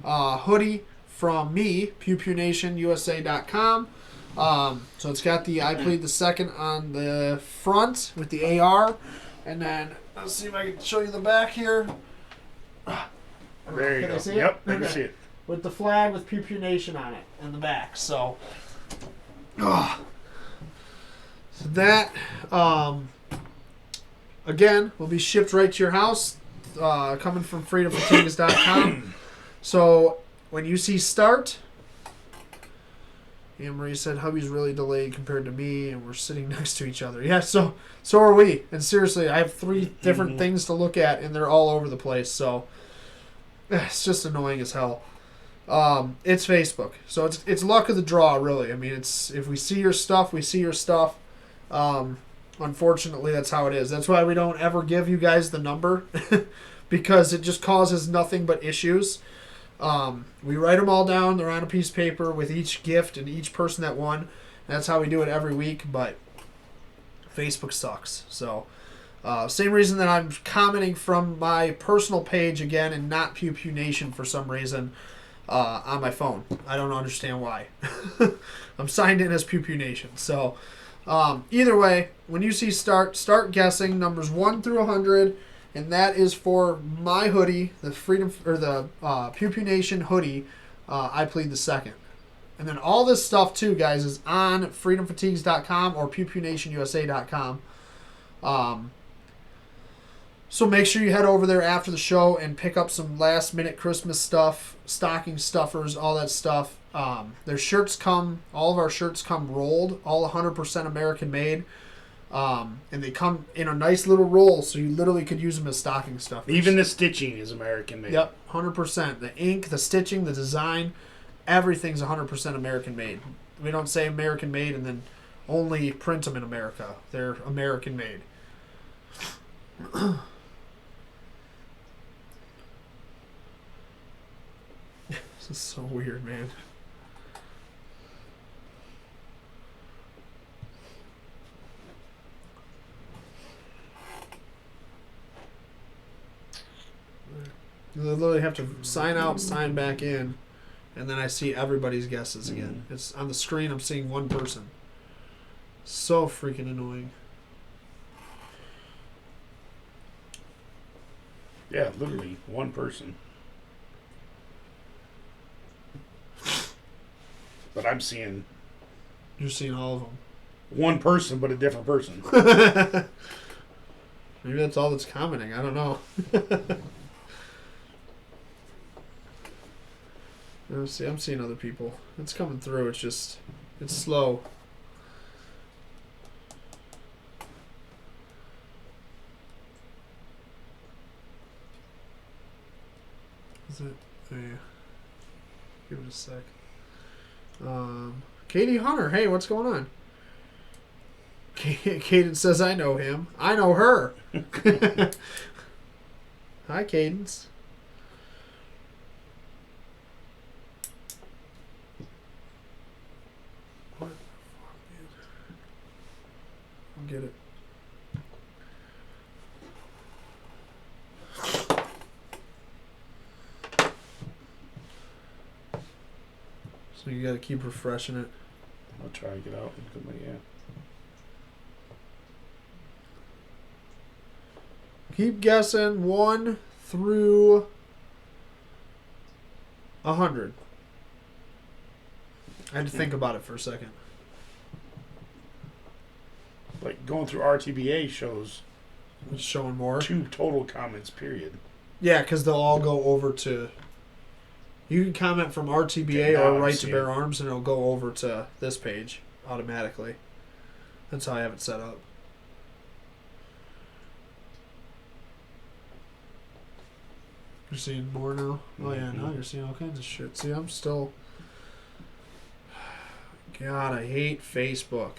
hoodie from me, PewPewNationUSA.com. So it's got the I Plead the Second on the front with the AR, and then let's see if I can show you the back here. There you Can go. I see it? Yep, I can Okay. see it. With the flag with Pew Pew Nation on it in the back. So, so that again will be shipped right to your house. coming from freedomfatigues.com. So when you see start, Anne Marie said hubby's really delayed compared to me, and we're sitting next to each other. Yeah, so are we. And seriously, I have 3 different things to look at, and they're all over the place. So it's just annoying as hell. It's Facebook, so it's luck of the draw, really. I mean, it's if we see your stuff, we see your stuff. Unfortunately, that's how it is. That's why we don't ever give you guys the number because it just causes nothing but issues. We write them all down. They're on a piece of paper with each gift and each person that won. That's how we do it every week, but Facebook sucks. So, same reason that I'm commenting from my personal page again and not Pew Pew Nation for some reason on my phone. I don't understand why. I'm signed in as Pew Pew Nation. So, either way, when you see start guessing numbers 1 through 100. And that is for my hoodie, the Freedom or the Pew Pew Nation hoodie. I plead the second. And then all this stuff too, guys, is on freedomfatigues.com or pewpewnationusa.com. So make sure you head over there after the show and pick up some last minute Christmas stuff, stocking stuffers, all that stuff. Their shirts come, all of our shirts come rolled, all 100% American made. And they come in a nice little roll, so you literally could use them as stocking stuffers. Even the stitching is American made. Yep, 100%. The ink, the stitching, the design, everything's 100% American made. We don't say American made and then only print them in America. They're American made. This is so weird, man. You literally have to sign out, sign back in, and then I see everybody's guesses again. It's on the screen. I'm seeing one person. So freaking annoying. Yeah, literally one person. But I'm seeing You're seeing all of them. one person, but a different person. Maybe that's all that's commenting. I don't know. See, I'm seeing other people. It's coming through. It's just, it's slow. Is it? Oh, yeah. Give it a sec. Katie Hunter. Hey, what's going on? Cadence says, I know him. I know her. Hi, Cadence. What? I'll get it. So you gotta keep refreshing it. I'll try to get out. Yeah. Keep guessing 1 through 100. I had to think about it for a second. Like going through RTBA shows It's showing more. 2 total comments, period. Yeah, because they'll all go over to... You can comment from RTBA Okay, now or I Right see to Bear it. Arms, and it'll go over to this page automatically. That's how I have it set up. You're seeing more now? Oh, yeah, now you're seeing all kinds of shit. See, I'm still... God, I hate Facebook.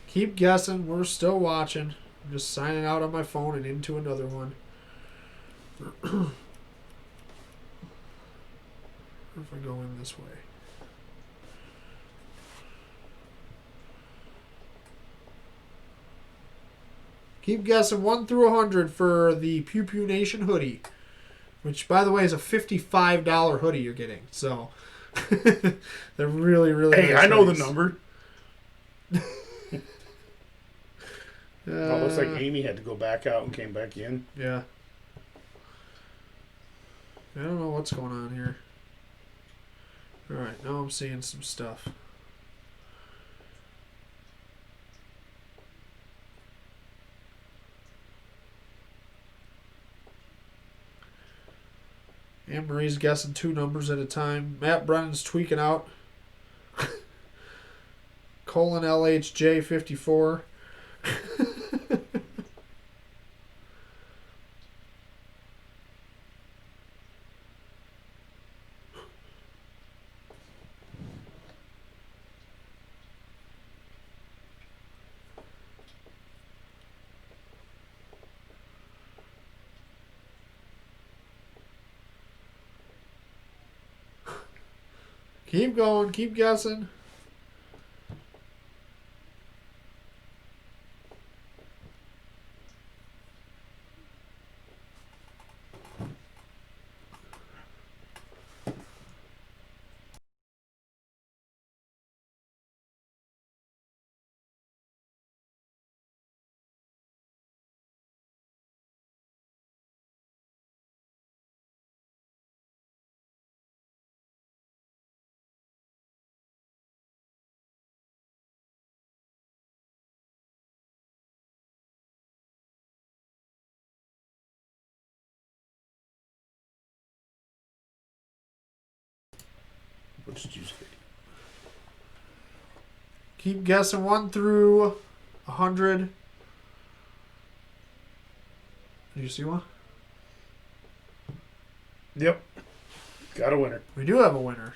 Keep guessing. We're still watching. I'm just signing out on my phone and into another one. If I go in this way. Keep guessing 1 through 100 for the Pew Pew Nation hoodie. Which, by the way, is a $55 hoodie you're getting. So, they're really, really Hey, nice I know the hoodies. number. Oh, looks like Amy had to go back out and came back in. Yeah. I don't know what's going on here. Alright, now I'm seeing some stuff. Anne Marie's guessing 2 numbers at a time. Matt Brennan's tweaking out. Colon LHJ 54. Keep going, keep guessing. What did you say? Keep guessing 1 through 100. Did you see one? Yep. Got a winner. We do have a winner.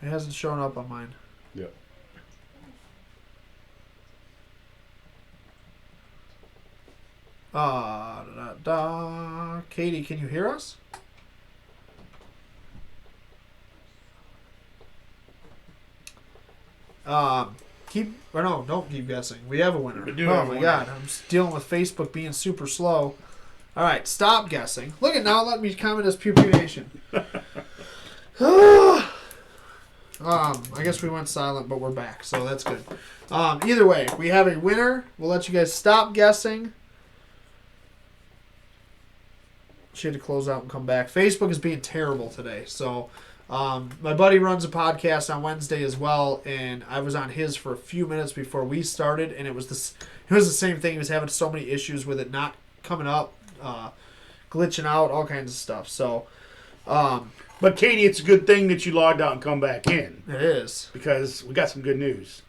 It hasn't shown up on mine. Yep. Katie, can you hear us? Don't keep guessing. We have a winner. We do have a winner. God, I'm dealing with Facebook being super slow. All right, stop guessing. Look at now. Let me comment as Pew Pew Nation. I guess we went silent, but we're back, so that's good. Either way, we have a winner. We'll let you guys stop guessing. She had to close out and come back. Facebook is being terrible today, so. My buddy runs a podcast on Wednesday as well, and I was on his for a few minutes before we started, and it was the same thing. He was having so many issues with it not coming up, glitching out, all kinds of stuff. So, but Katie, it's a good thing that you logged out and come back in. It is, because we got some good news.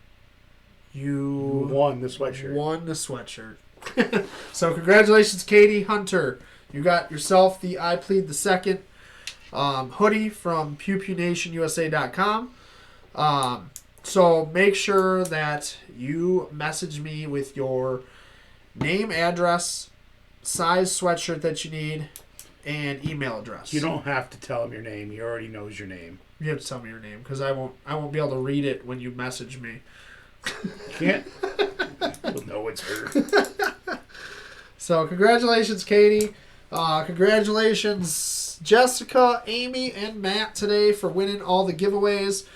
You won the sweatshirt. Won the sweatshirt. So congratulations, Katie Hunter. You got yourself the I Plead the Second hoodie from pewpewnationusa.com. So make sure that you message me with your name, address, size sweatshirt that you need, and email address. You don't have to tell him your name. He already knows your name. You have to tell me your name because I won't be able to read it when you message me. Can't? You'll know it's her. So congratulations, Katie. Congratulations, Jessica, Amy, and Matt today for winning all the giveaways.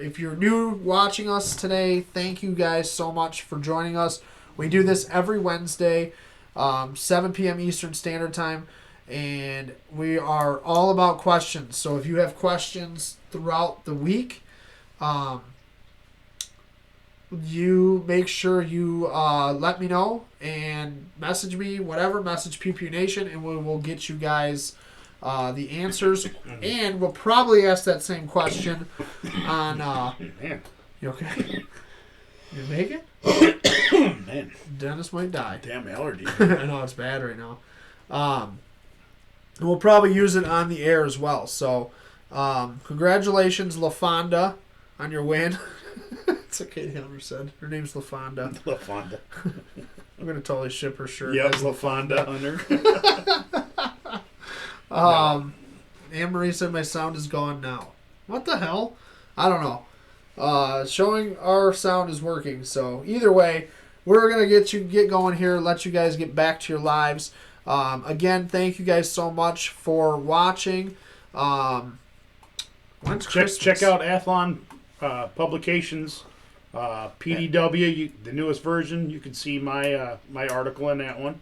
If you're new watching us today, thank you guys so much for joining us. We do this every Wednesday, 7 p.m. Eastern Standard Time, and we are all about questions. So if you have questions throughout the week, you make sure you let me know and message me, message Pew Pew Nation, and we will get you guys the answers. And we'll probably ask that same question on... Man. You okay? You make it? Man. Dennis might die. Damn allergy. I know, it's bad right now. And we'll probably use it on the air as well. So, congratulations, LaFonda, on your win. It's what Katie Hunter said. Her name's LaFonda. LaFonda. I'm going to totally ship her shirt. Yep, LaFonda Hunter. Anne-Marie said my sound is gone now. What the hell? I don't know. Showing our sound is working. So either way, we're going to get going here, let you guys get back to your lives. Again, thank you guys so much for watching. When's Christmas? Check out Athlon Publications. PDW, the newest version. You can see my my article in that one.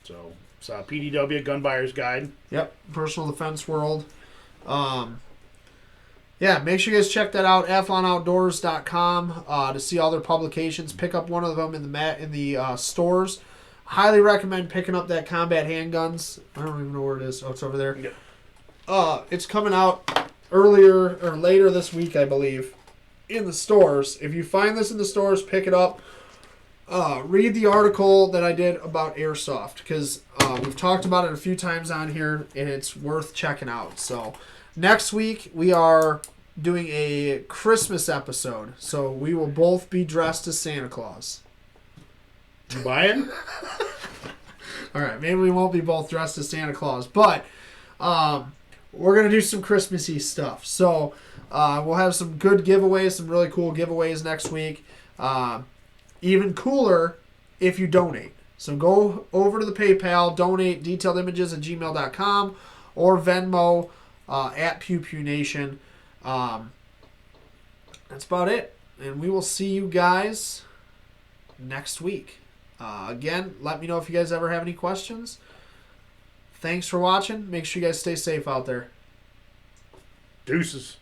So it's PDW, Gun Buyer's Guide. Yep, Personal Defense World. Yeah, make sure you guys check that out, athlonoutdoors.com, to see all their publications. Pick up one of them in the stores. highly recommend picking up that Combat Handguns. I don't even know where it is. Oh, it's over there. Yep. It's coming out earlier or later this week, I believe, in the stores. If you find this in the stores, pick it up. Read the article that I did about Airsoft, because we've talked about it a few times on here, and it's worth checking out. So next week we are doing a Christmas episode, so we will both be dressed as Santa Claus. You buying? All right, maybe we won't be both dressed as Santa Claus, but we're going to do some Christmassy stuff. So we'll have some good giveaways, some really cool giveaways next week. Even cooler if you donate. So go over to the PayPal, donate detailedImages@gmail.com or Venmo at Pew Pew Nation. That's about it. And we will see you guys next week. Again, let me know if you guys ever have any questions. Thanks for watching. Make sure you guys stay safe out there. Deuces.